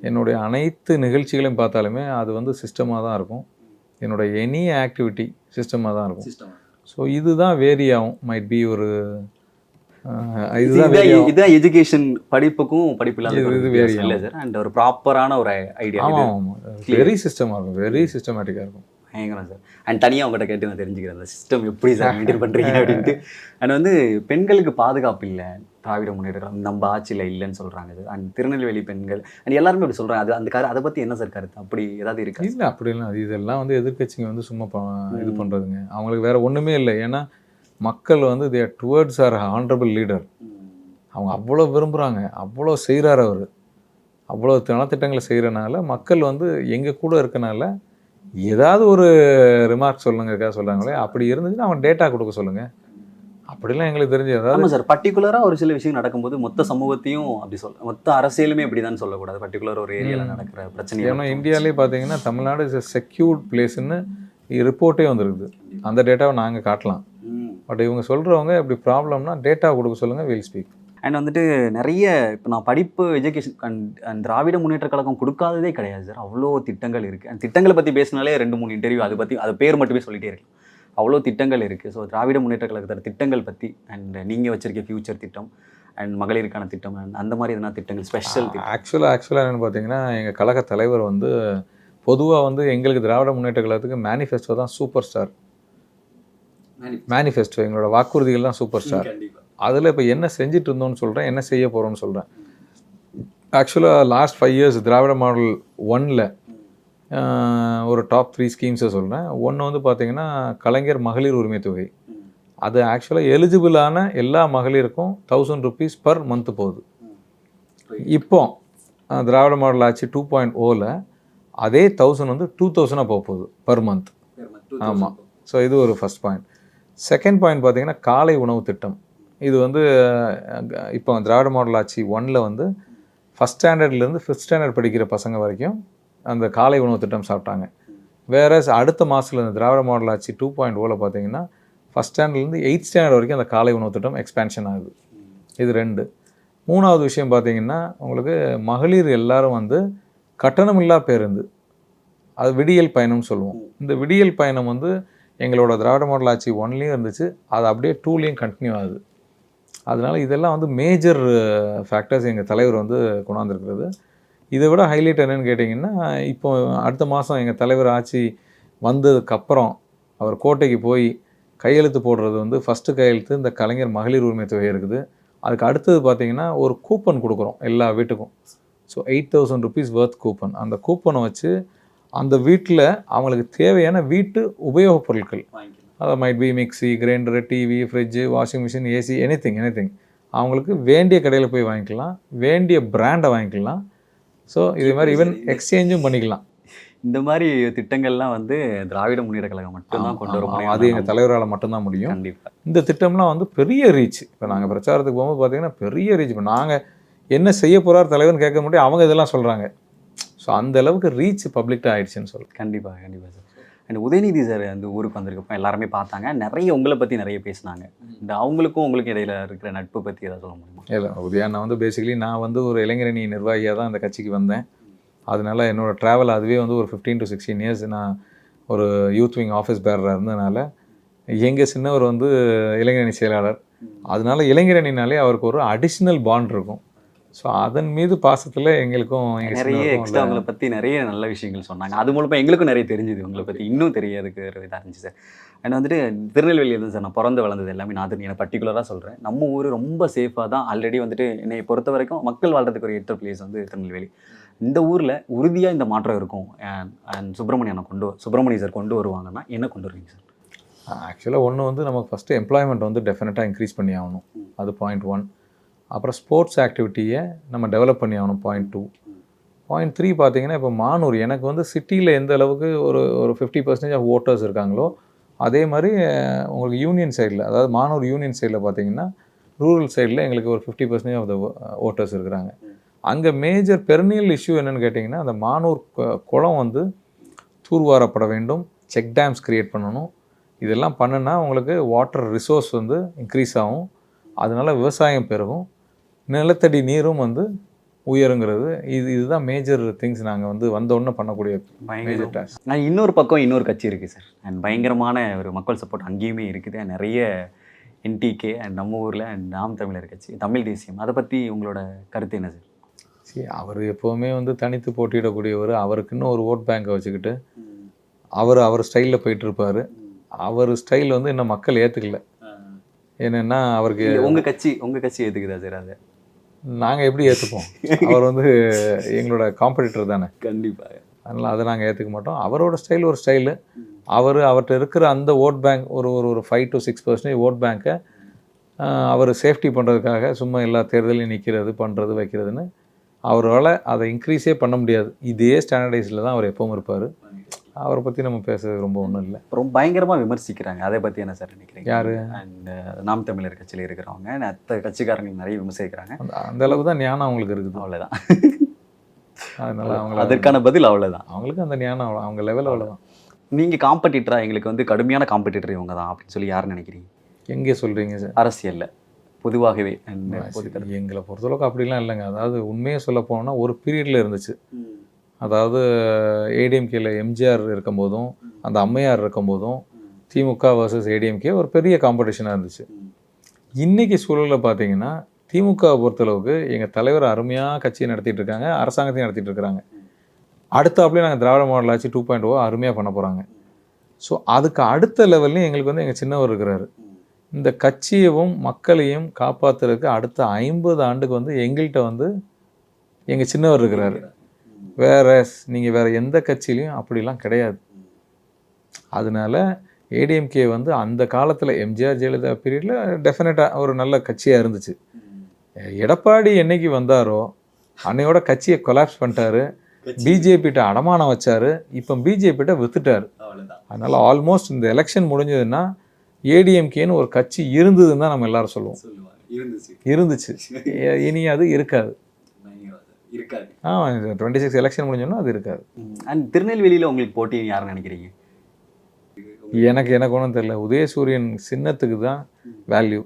என்னுடைய அனைத்து நிகழ்ச்சிகளையும் பார்த்தாலுமே அது வந்து சிஸ்டமாக தான் இருக்கும். என்னோடய எனி ஆக்டிவிட்டி சிஸ்டமாக தான் இருக்கும். ஸோ இதுதான் வேரி ஆகும். மைட் பி ஒரு இதுதான் எஜுகேஷன் படிப்புக்கும் படிப்பு இல்லை சார். அண்ட் ஒரு ப்ராப்பரான ஒரு ஐடியா. ஆமாம் ஆமாம், வெரி சிஸ்டமாக இருக்கும், வெரி சிஸ்டமேட்டிக்காக இருக்கும். பயங்கரம் சார். அண்ட் தனியாக அவங்ககிட்ட கேட்டு நான் தெரிஞ்சுக்கிறேன் அந்த சிஸ்டம் எப்படி சார் மெயின்டைன் பண்ணுறீங்க அப்படின்ட்டு. அண்ட் வந்து பெண்களுக்கு பாதுகாப்பு இல்லை திராவிட முன்னேற்றம் நம்ம ஆட்சியில் இல்லைன்னு சொல்கிறாங்க சார். அண்ட் திருநெல்வேலி பெண்கள் அண்ட் எல்லாருமே அப்படி சொல்கிறாங்க. அது அந்த அதை பற்றி என்ன சார் கருத்து? அப்படி ஏதாவது இருக்கா? இல்லை அப்படிலாம் அது இதெல்லாம் வந்து எதிர்கட்சிங்க வந்து சும்மா இது பண்ணுறதுங்க. அவங்களுக்கு வேறு ஒன்றுமே இல்லை. ஏன்னா மக்கள் வந்து தேர் டுவர்ட்ஸ் ஆர் ஹானரபிள் லீடர். அவங்க அவ்வளோ விரும்புகிறாங்க, அவ்வளோ செய்கிறார் அவர், அவ்வளோ நலத்திட்டங்களை செய்கிறனால மக்கள் வந்து எங்கள் கூட இருக்கனால ஏதாவது ஒரு ரிமார்க் சொல்லுங்கிறக்காக சொல்கிறாங்களே. அப்படி இருந்துச்சுன்னா அவன் டேட்டா கொடுக்க சொல்லுங்கள். அப்படிலாம் எங்களுக்கு தெரிஞ்சு ஏதாவது சார் பர்டிகுலராக ஒரு சில விஷயம் நடக்கும்போது மொத்த சமூகத்தையும் அப்படி மொத்த அரசியலுமே இப்படி தான் சொல்லக்கூடாது. பர்டிகுலர் ஒரு ஏரியாவில் நடக்கிற பிரச்சனை. ஏன்னா இந்தியாவிலே பார்த்தீங்கன்னா தமிழ்நாடு இஸ் எ செக்யூர்ட் பிளேஸ்ன்னு ரிப்போர்ட்டே வந்துருக்குது. அந்த டேட்டாவை நாங்கள் காட்டலாம். பட் இவங்க சொல்கிறவங்க இப்படி ப்ராப்ளம்னா டேட்டா கொடுக்க சொல்லுங்கள், வில் ஸ்பீக். அண்ட் வந்துட்டு நிறைய இப்போ நான் படிப்பு எஜுகேஷன் அண்ட் திராவிட முன்னேற்ற கழகம் கொடுக்காததே கிடையாது சார். அவ்வளோ திட்டங்கள் இருக்குது. அந்த திட்டங்களை பற்றி பேசினாலே 2-3 இன்டர்வியூ அதை பற்றி அது பேர் மட்டுமே சொல்லிகிட்டே இருக்கலாம். அவ்வளோ திட்டங்கள் இருக்குது. ஸோ திராவிட முன்னேற்ற கழகத்தோட திட்டங்கள் பற்றி அண்ட் நீங்கள் வச்சுருக்க ஃபியூச்சர் திட்டம் அண்ட் மகளிருக்கான திட்டம் அண்ட் அந்த மாதிரி எதனா திட்டங்கள் ஸ்பெஷல் திட்டம்? ஆக்சுவலாக என்னென்னு பார்த்தீங்கன்னா எங்கள் கழக தலைவர் வந்து பொதுவாக வந்து எங்களுக்கு திராவிட முன்னேற்ற கழகத்துக்கு மேனிஃபெஸ்டோ தான் சூப்பர் ஸ்டார். மேனிஃபெஸ்டோ எங்களோட வாக்குறுதிகள் தான் சூப்பர் ஸ்டார். அதில் இப்போ என்ன செஞ்சுட்டு இருந்தோம்னு சொல்கிறேன், என்ன செய்ய போகிறோன்னு சொல்கிறேன். ஆக்சுவலாக லாஸ்ட் 5 இயர்ஸ் திராவிட மாடல் 1ல் ஒரு டாப் 3 ஸ்கீம்ஸை சொல்கிறேன். ஒன்று வந்து பார்த்திங்கன்னா கலைஞர் மகளிர் உரிமை தொகை. அது ஆக்சுவலாக எலிஜிபிளான எல்லா மகளிருக்கும் 1000 rupees பர் மந்த்து போகுது. இப்போ திராவிட மாடல் ஆட்சி 2.0ல் அதே 1000 வந்து 2000 போக போகுது பர் மந்த். ஆமாம். ஸோ இது ஒரு ஃபஸ்ட் பாயிண்ட். செகண்ட் பாயிண்ட் பார்த்திங்கன்னா காலை உணவு திட்டம். இது வந்து இப்போ திராவிட மாடல் ஆட்சி 1ல் வந்து ஃபஸ்ட் ஸ்டாண்டர்ட்லேருந்து 5th ஸ்டாண்டர்ட் படிக்கிற பசங்க வரைக்கும் அந்த காலை உணவு திட்டம் சாப்பிட்டாங்க. வேறு அடுத்த மாதத்தில் இந்த திராவிட மாடல் ஆட்சி 2.0ல் பார்த்தீங்கன்னா ஃபஸ்ட் ஸ்டாண்டர்ட்லேருந்து 8th ஸ்டாண்டர்ட் வரைக்கும் அந்த காலை உணவு திட்டம் எக்ஸ்பேன்ஷன் ஆகுது. இது 2. மூணாவது விஷயம் பார்த்தீங்கன்னா உங்களுக்கு மகளிர் எல்லாரும் வந்து கட்டணமில்லா பேருந்து, அது விடியல் பயணம்னு சொல்லுவோம். இந்த விடியல் பயணம் வந்து எங்களோட திராவிட மாடல் ஆட்சி 1லேயும் இருந்துச்சு, அது அப்படியே 2லேயும் கண்டினியூ ஆகுது. அதனால் இதெல்லாம் வந்து மேஜர் ஃபேக்டர்ஸ் எங்கள் தலைவர் வந்து கொண்டாந்துருக்கிறது. இதை விட ஹைலைட் என்னென்னு கேட்டிங்கன்னா இப்போ அடுத்த மாதம் எங்கள் தலைவர் ஆட்சி வந்ததுக்கப்புறம் அவர் கோட்டைக்கு போய் கையெழுத்து போடுறது வந்து ஃபஸ்ட்டு கையெழுத்து இந்த கலைஞர் மகளிர் உரிமை தொகை இருக்குது. அதுக்கு அடுத்தது பார்த்திங்கன்னா ஒரு கூப்பன் கொடுக்குறோம் எல்லா வீட்டுக்கும். ஸோ 8000 rupees வர்த் கூப்பன். அந்த கூப்பனை வச்சு அந்த வீட்டில் அவங்களுக்கு தேவையான வீட்டு உபயோகப் பொருட்கள், அது might be mixie, grinder, TV, fridge, washing machine, AC, anything அவங்களுக்கு வேண்டிய கடையில் போய் வாங்கிக்கலாம், வேண்டிய பிராண்டை வாங்கிக்கலாம். ஸோ இதே மாதிரி ஈவன் எக்ஸ்சேஞ்சும் பண்ணிக்கலாம். இந்த மாதிரி திட்டங்கள்லாம் வந்து திராவிட முன்னேற்ற கழகம் மட்டும்தான் கொண்டு வர முடியும். அது எங்கள் தலைவரால் மட்டும்தான் முடியும். கண்டிப்பாக இந்த திட்டம்லாம் வந்து பெரிய ரீச். இப்போ நாங்கள் பிரச்சாரத்துக்கு போகும்போது பார்த்தீங்கன்னா பெரிய ரீச். இப்போ நாங்கள் என்ன செய்ய போகிறார் தலைவர்னு கேட்க முடியும், அவங்க இதெல்லாம் சொல்கிறாங்க. ஸோ அந்த அளவுக்கு ரீச் பப்ளிக்டாக ஆயிடுச்சுன்னு சொல்லுங்கள். கண்டிப்பாக சார். அண்ட் உதயநிதி சார் அந்த ஊருக்கு வந்திருக்கப்போ எல்லாருமே பார்த்தாங்க, நிறைய உங்களை பற்றி நிறைய பேசினாங்க. இந்த அவங்களுக்கும் உங்களுக்கு இடையில இருக்கிற நட்பு பற்றி எதாவது சொல்ல முடியுமா? இல்லை, உதயண்ணா வந்து பேசிக்கலி நான் வந்து ஒரு இளைஞரணி நிர்வாகியாக தான் அந்த கட்சிக்கு வந்தேன். அதனால என்னோடய ட்ராவல் அதுவே வந்து ஒரு 15 to 16 years நான் ஒரு யூத் விங் ஆஃபீஸ் பேரராக இருந்ததுனால எங்கள் சின்னவர் வந்து இளைஞரணி செயலாளர். அதனால இளைஞரணினாலே அவருக்கு ஒரு அடிஷ்னல் பாண்ட் இருக்கும். ஸோ அதன் மீது பாசத்தில் எங்களுக்கும் நிறைய எக்ஸ்ட்ரா உங்களை பற்றி நிறைய நல்ல விஷயங்கள் சொன்னாங்க. அது மூலமாக எங்களுக்கும் நிறைய தெரிஞ்சுது, உங்களை பற்றி இன்னும் தெரியாதுக்கு இதாக இருந்துச்சு சார். அண்ட் வந்துட்டு திருநெல்வேலியில் தான் சார் நான் பிறந்து வளர்ந்தது எல்லாமே. நான் அது எனக்கு பர்டிகுலராக சொல்கிறேன், நம்ம ஊர் ரொம்ப சேஃபாக தான். ஆல்ரெடி வந்துட்டு என்னை பொறுத்த வரைக்கும் மக்கள் வாழ்கிறதுக்கு ஒரு ஏற்ற பிளேஸ் வந்து திருநெல்வேலி. இந்த ஊரில் உறுதியாக இந்த மாற்றம் இருக்கும் அண்ட் சுப்பிரமணியம் சார் கொண்டு வருவாங்கன்னா என்ன கொண்டு வருவீங்க சார்? ஆக்சுவலாக ஒன்று வந்து நமக்கு ஃபஸ்ட்டு எம்ப்ளாய்மெண்ட் வந்து டெஃபினட்டாக இன்க்ரீஸ் பண்ணி ஆகணும், அது பாயிண்ட் 1. அப்புறம் ஸ்போர்ட்ஸ் ஆக்டிவிட்டியை நம்ம டெவலப் பண்ணி ஆகணும், பாயிண்ட் 2. பாயிண்ட் 3 பார்த்தீங்கன்னா இப்போ மானூர் எனக்கு வந்து சிட்டியில் எந்த அளவுக்கு ஒரு 50% ஆஃப் ஓட்டர்ஸ் இருக்காங்களோ அதே மாதிரி உங்களுக்கு யூனியன் சைடில், அதாவது மானூர் யூனியன் சைடில் பார்த்தீங்கன்னா ரூரல் சைடில் எங்களுக்கு ஒரு 50% ஆஃப் த ஓட்டர்ஸ் இருக்கிறாங்க. அங்கே மேஜர் பெர்னியல் இஷ்யூ என்னென்னு கேட்டிங்கன்னா, அந்த மானூர் குளம் வந்து தூர்வாரப்பட வேண்டும், செக் டேம்ஸ் க்ரியேட் பண்ணணும். இதெல்லாம் பண்ணுனா உங்களுக்கு வாட்டர் ரிசோர்ஸ் வந்து இன்க்ரீஸ் ஆகும், அதனால விவசாயம் பெருகும், நிலத்தடி நீரும் வந்து உயருங்கிறது. இதுதான் மேஜர் திங்ஸ் நாங்கள் வந்து வந்தோடனே பண்ணக்கூடிய மேஜர் டாஸ்க். நான் இன்னொரு பக்கம் இன்னொரு கட்சி இருக்குது சார், அண்ட் பயங்கரமான ஒரு மக்கள் சப்போர்ட் அங்கேயுமே இருக்குது. நிறைய என்டிகே அண்ட் நம்ம ஊரில் அண்ட் நாம் தமிழர் கட்சி, தமிழ் தேசியம், அதை பற்றி உங்களோட கருத்து என்ன சார்? சரி, அவர் எப்போவுமே வந்து தனித்து போட்டியிடக்கூடியவர். அவருக்குன்னு ஒரு ஓட் பேங்கை வச்சுக்கிட்டு அவர் ஸ்டைலில் போயிட்டுருப்பார். அவர் ஸ்டைல் வந்து இன்னும் மக்கள் ஏற்றுக்கல. என்னென்னா அவருக்கு உங்கள் கட்சி ஏற்றுக்குதா சார்? அதை நாங்கள் எப்படி ஏற்றுப்போம்? அவர் வந்து எங்களோட காம்படிட்டர் தானே. கண்டிப்பாக. அதனால் அதை நாங்கள் ஏற்றுக்க மாட்டோம். அவரோட ஸ்டைல் ஒரு ஸ்டைலு. அவர்கிட்ட இருக்கிற அந்த ஓட் பேங்க் ஒரு 5 to 6% ஓட் பேங்க்கை அவர் சேஃப்டி பண்ணுறதுக்காக சும்மா எல்லா தேர்தலையும் நிற்கிறது, பண்ணுறது, வைக்கிறதுன்னு அவரால் அதை இன்க்ரீஸே பண்ண முடியாது. இதே ஸ்டாண்டர்டைஸில் தான் அவர் எப்பவும் இருப்பார். அவரை பற்றி நம்ம பேசுறது ரொம்ப ஒன்றும் இல்லை. ரொம்ப பயங்கரமாக விமர்சிக்கிறாங்க. அதை பற்றி என்ன சார் நினைக்கிறீங்க? யார்? அண்ட் நாம் தமிழர் கட்சியில் இருக்கிறவங்க மற்ற கட்சிக்காரங்க நிறைய விமர்சிக்கிறாங்க. அந்த அளவுக்கு தான் ஞானம் அவங்களுக்கு இருக்குது. அவ்வளோதான். அதனால் அவங்க அதற்கான பதில் அவ்வளோதான். அவங்களுக்கு அந்த ஞானம் அவ்வளோ, அவங்க லெவல் அவ்வளோதான். நீங்கள் காம்படிட்டராக எங்களுக்கு வந்து கடுமையான காம்படிட்டர் இவங்க தான் அப்படின்னு சொல்லி யார் நினைக்கிறீங்க? எங்கே சொல்கிறீங்க சார்? அரசியலில் பொதுவாகவே. எங்களை பொறுத்தளவுக்கு அப்படிலாம் இல்லைங்க. அதாவது உண்மையை சொல்ல போனோம்னா ஒரு பீரியடில் இருந்துச்சு. அதாவது ஏடிஎம்கேல எம்ஜிஆர் இருக்கும்போதும் அந்த அம்மையார் இருக்கும்போதும் திமுக வர்சஸ் ஏடிஎம்கே ஒரு பெரிய காம்படிஷனாக இருந்துச்சு. இன்றைக்கி சூழலில் பார்த்தீங்கன்னா திமுகவை பொறுத்தளவுக்கு எங்கள் தலைவர் அருமையாக கட்சியை நடத்திட்டு இருக்காங்க, அரசாங்கத்தையும் நடத்திட்டு இருக்கிறாங்க. அடுத்தாப்புலேயே நாங்கள் திராவிட மாடல் ஆட்சி 2.0 அருமையாக பண்ண போகிறாங்க. ஸோ அதுக்கு அடுத்த லெவல்லையும் எங்களுக்கு வந்து எங்கள் சின்னவர் இருக்கிறாரு. இந்த கட்சியவும் மக்களையும் காப்பாற்றுறதுக்கு அடுத்த 50 ஆண்டுக்கு வந்து எங்கள்கிட்ட வந்து எங்கள் சின்னவர் இருக்கிறாரு. நீங்கள் வேறு எந்த கட்சியிலையும் அப்படிலாம் கிடையாது. அதனால ஏடிஎம்கே வந்து அந்த காலத்தில் எம்ஜிஆர் ஜெயலலிதா பீரியடில் டெஃபினட்டாக ஒரு நல்ல கட்சியாக இருந்துச்சு. எடப்பாடி என்னைக்கு வந்தாரோ அன்னையோட கட்சியை கொலாப்ஸ் பண்ணிட்டாரு, பிஜேபிகிட்ட அடமானம் வச்சார், இப்போ பிஜேபிகிட்ட வித்துட்டார். அதனால் ஆல்மோஸ்ட் இந்த எலெக்ஷன் முடிஞ்சதுன்னா ஏடிஎம்கேன்னு ஒரு கட்சி இருந்ததுன்னு தான் நம்ம எல்லாரும் சொல்லுவோம். இருந்துச்சு, இனி அது இருக்காது. 26 எலெக்ஷன் முடிஞ்சோன்னா அது இருக்காது. அண்ட் திருநெல்வேலியில் உங்களுக்கு போட்டி யாருன்னு நினைக்கிறீங்க? எனக்கு ஒன்றும் தெரியல. உதயசூரியன் சின்னத்துக்கு தான் வேல்யூ,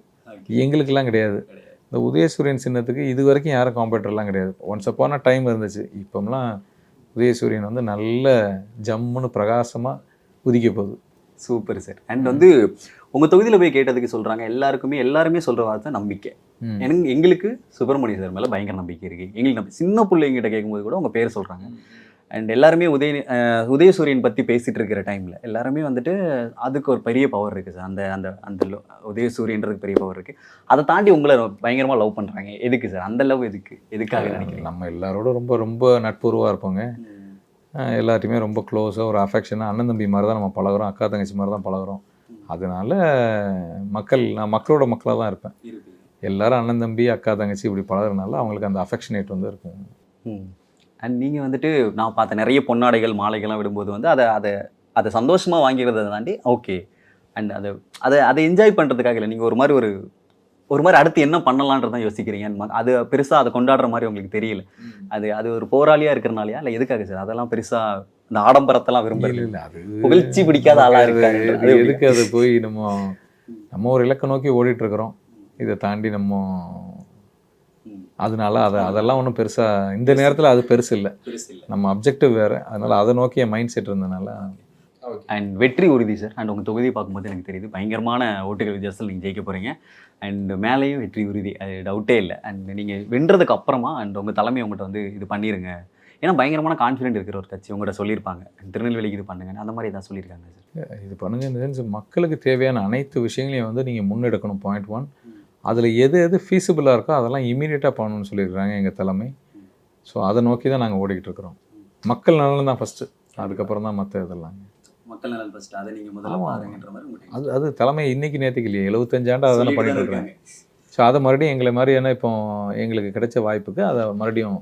எங்களுக்கெல்லாம் கிடையாது. இந்த உதயசூரியன் சின்னத்துக்கு இது வரைக்கும் யாரும் காம்படிட்டர்லாம் கிடையாது. ஒன்ஸ் அப்பான டைம் இருந்துச்சு. இப்போம்லாம் உதயசூரியன் வந்து நல்ல ஜம்முன்னு பிரகாசமாக உதிக்க போகுது. Super sir. அண்ட் வந்து உங்கள் தொகுதியில் போய் கேட்டதுக்கு சொல்கிறாங்க எல்லாருமே சொல்கிற வார்த்தை நம்பிக்கை. எங்களுக்கு சுப்பிரமணிய சார் மேலே பயங்கர நம்பிக்கை இருக்குது. எங்களுக்கு சின்ன பிள்ளைங்கிட்ட கேட்கும்போது கூட உங்கள் பேர் சொல்கிறாங்க. அண்ட் எல்லாருமே உதயசூரியன் பற்றி பேசிகிட்டு இருக்கிற டைமில் எல்லாருமே வந்துட்டு அதுக்கு ஒரு பெரிய பவர் இருக்குது சார். அந்த அந்த உதயசூரியன்றதுக்கு பெரிய பவர் இருக்குது. அதை தாண்டி உங்களை பயங்கரமாக லவ் பண்ணுறாங்க. எதுக்கு சார் அந்த லவ்? எதுக்காக நினைக்கிறீங்க? நம்ம எல்லாரோட ரொம்ப ரொம்ப நட்புறவாக இருப்போங்க. எல்லாத்தையுமே ரொம்ப க்ளோஸாக ஒரு அஃபெக்ஷனாக அண்ணன் தம்பி மாதிரி தான் நம்ம பழகிறோம், அக்கா தங்கச்சி மாதிரி தான் பழகிறோம். அதனால நான் மக்களோட மக்களாக தான் இருப்பேன். எல்லாரும் அண்ணன் தம்பி அக்கா தங்கச்சி இப்படி பழகிறதுனால அவங்களுக்கு அந்த அஃபெக்ஷனேட் வந்து இருக்கும். அண்ட் நீங்கள் வந்துட்டு நான் பார்த்த நிறைய பொன்னாடைகள் மாலைகள்லாம் விடும்போது வந்து அதை சந்தோஷமாக வாங்கிறத தாண்டி ஓகே அண்ட் அதை என்ஜாய் பண்ணுறதுக்காக இல்லை, நீங்கள் ஒரு மாதிரி அடுத்து என்ன பண்ணலான்றதான் யோசிக்கிறீங்க. அது பெருசாக அதை கொண்டாடுற மாதிரி உங்களுக்கு தெரியல. அது ஒரு போராளியாக இருக்கிறனாலையா இல்லை எதுக்காக சார்? அதெல்லாம் பெருசாக இந்த ஆடம்பரத்தெல்லாம் விரும்பல, அது புகழ்ச்சி பிடிக்காத ஆளாக இருக்காங்க. எதுக்கு அது போய் நம்ம ஒரு இலக்கை நோக்கி ஓடிட்டு இருக்கிறோம். இதை தாண்டி அதனால அதெல்லாம் ஒன்றும் பெருசாக இந்த நேரத்தில் அது பெருசு இல்லை. நம்ம அப்ஜெக்டிவ் வேறு, அதனால் அதை நோக்கிய மைண்ட் செட் இருந்ததுனால. அண்ட் வெற்றி உறுதி சார். அண்ட் உங்கள் தொகுதியை பார்க்கும்போது எனக்கு தெரியுது பயங்கரமான ஓட்டுகள் வித்தியாசத்தில் நீங்கள் ஜெயிக்க போகிறீங்க. அண்ட் மேலேயும் வெற்றி உறுதி, அது டவுட்டே இல்லை. அண்ட் நீங்கள் வென்றதுக்கு அப்புறமா அண்ட் உங்கள் தலைமை உங்கள்கிட்ட வந்து இது பண்ணிடுங்க, ஏன்னா பயங்கரமான கான்ஃபிடென்ட் இருக்கிற ஒரு கட்சி உங்கள்கிட்ட சொல்லியிருப்பாங்க. திருநெல்வேலிக்கு இது பண்ணுங்க, அந்த மாதிரி எதாவது சொல்லியிருக்காங்க சார்? இது பண்ணுங்க இந்த சென்ஸ் மக்களுக்கு தேவையான அனைத்து விஷயங்களையும் வந்து நீங்கள் முன்னெடுக்கணும். பாயிண்ட் 1, அதில் எது ஃபீஸிபிளாக இருக்கோ அதெல்லாம் இமீடியட்டாக பண்ணணும்னு சொல்லியிருக்காங்க எங்கள் தலைமை. ஸோ அதை நோக்கி தான் நாங்கள் ஓடிக்கிட்டு இருக்கிறோம். மக்கள் நலன் தான் ஃபஸ்ட்டு, அதுக்கப்புறம் தான் மற்ற இதெல்லாம். மக்கள் நலன் ஃபஸ்ட்டு, அதை நீங்கள் முதல்ல பாருங்கன்ற மாதிரி அது தலைமை இன்றைக்கி நேற்றுக்கு இல்லையா, 75 ஆண்டு அதெல்லாம் பண்ணிட்டு இருக்காங்க. ஸோ அதை மறுபடியும் எங்களை மாதிரியான இப்போ எங்களுக்கு கிடைச்ச வாய்ப்புக்கு அதை மறுபடியும்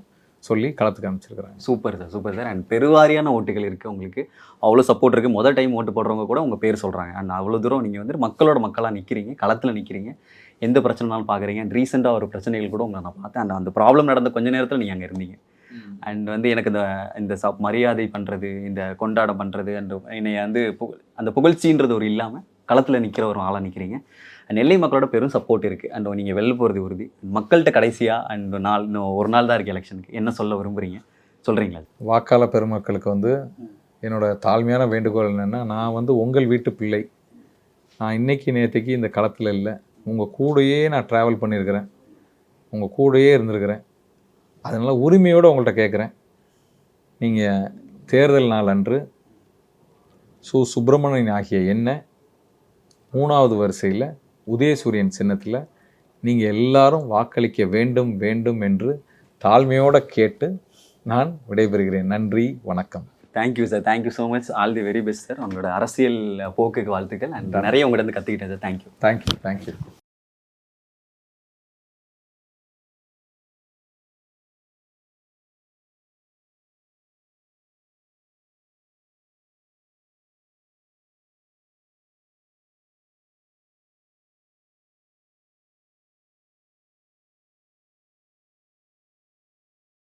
சொல்லி களத்துக்கு அமைச்சிருக்கிறாங்க. சூப்பர் சார் அண்ட் பெருவாரியான ஓட்டுகள் இருக்குது உங்களுக்கு, அவ்வளோ சப்போர்ட் இருக்குது. முதல் டைம் ஓட்டு போடுறவங்க கூட உங்கள் பேர் சொல்கிறாங்க. அண்ட் அவ்வளோ தூரம் நீங்கள் வந்து மக்களோட மக்களாக நிற்கிறீங்க, களத்தில் நிற்கிறீங்க, எந்த பிரச்சனைனாலும் பார்க்குறீங்க. அண்ட் ரீசெண்டாக ஒரு பிரச்சனைகள் கூட உங்களை நான் பார்த்தேன். அந்த ப்ராப்ளம் நடந்த கொஞ்ச நேரத்தில் நீங்கள் அங்கே இருந்தீங்க. அண்ட் வந்து எனக்கு இந்த மரியாதை பண்ணுறது, இந்த கொண்டாடம் பண்ணுறது, அண்ட் என்னை வந்து அந்த புகழ்ச்சின்றது ஒரு இல்லாமல் களத்தில் நிற்கிற ஒரு ஆளாக நிற்கிறீங்க. நெல்லை மக்களோட பெரும் சப்போர்ட் இருக்குது. அண்ட் நீங்கள் வெளில போகிறது உறுதி. மக்கள்கிட்ட கடைசியாக அண்ட் இன்னும் ஒரு நாள் தான் இருக்குது எலெக்ஷனுக்கு, என்ன சொல்ல விரும்புகிறீங்க சொல்கிறீங்களா? வாக்காளர் பெருமக்களுக்கு வந்து என்னோட தாழ்மையான வேண்டுகோள் என்னென்னா, நான் வந்து உங்கள் வீட்டு பிள்ளை. நான் இன்றைக்கி நேற்றுக்கு இந்த களத்தில் இல்லை, உங்கள் கூடயே நான் ட்ராவல் பண்ணியிருக்கிறேன், உங்கள் கூடயே இருந்திருக்கிறேன். அதனால் உரிமையோடு உங்கள்கிட்ட கேட்குறேன், நீங்கள் தேர்தல் நாள் அன்று சுப்பிரமணியன் ஆகிய என்ன 3வது வரிசையில் உதயசூரியன் சின்னத்தில் நீங்கள் எல்லாரும் வாக்களிக்க வேண்டும் வேண்டும் என்று தாழ்மையோடு கேட்டு நான் விடைபெறுகிறேன். நன்றி, வணக்கம். Thank you sir, thank you so much. All the very best sir. உங்களோட அரசியல் போக்குக்கு வாழ்த்துக்கள். அண்ட் நிறைய உங்கள்கிட்ட கற்றுக்கிட்டேன் சார். தேங்க்யூ. தேங்க்யூ.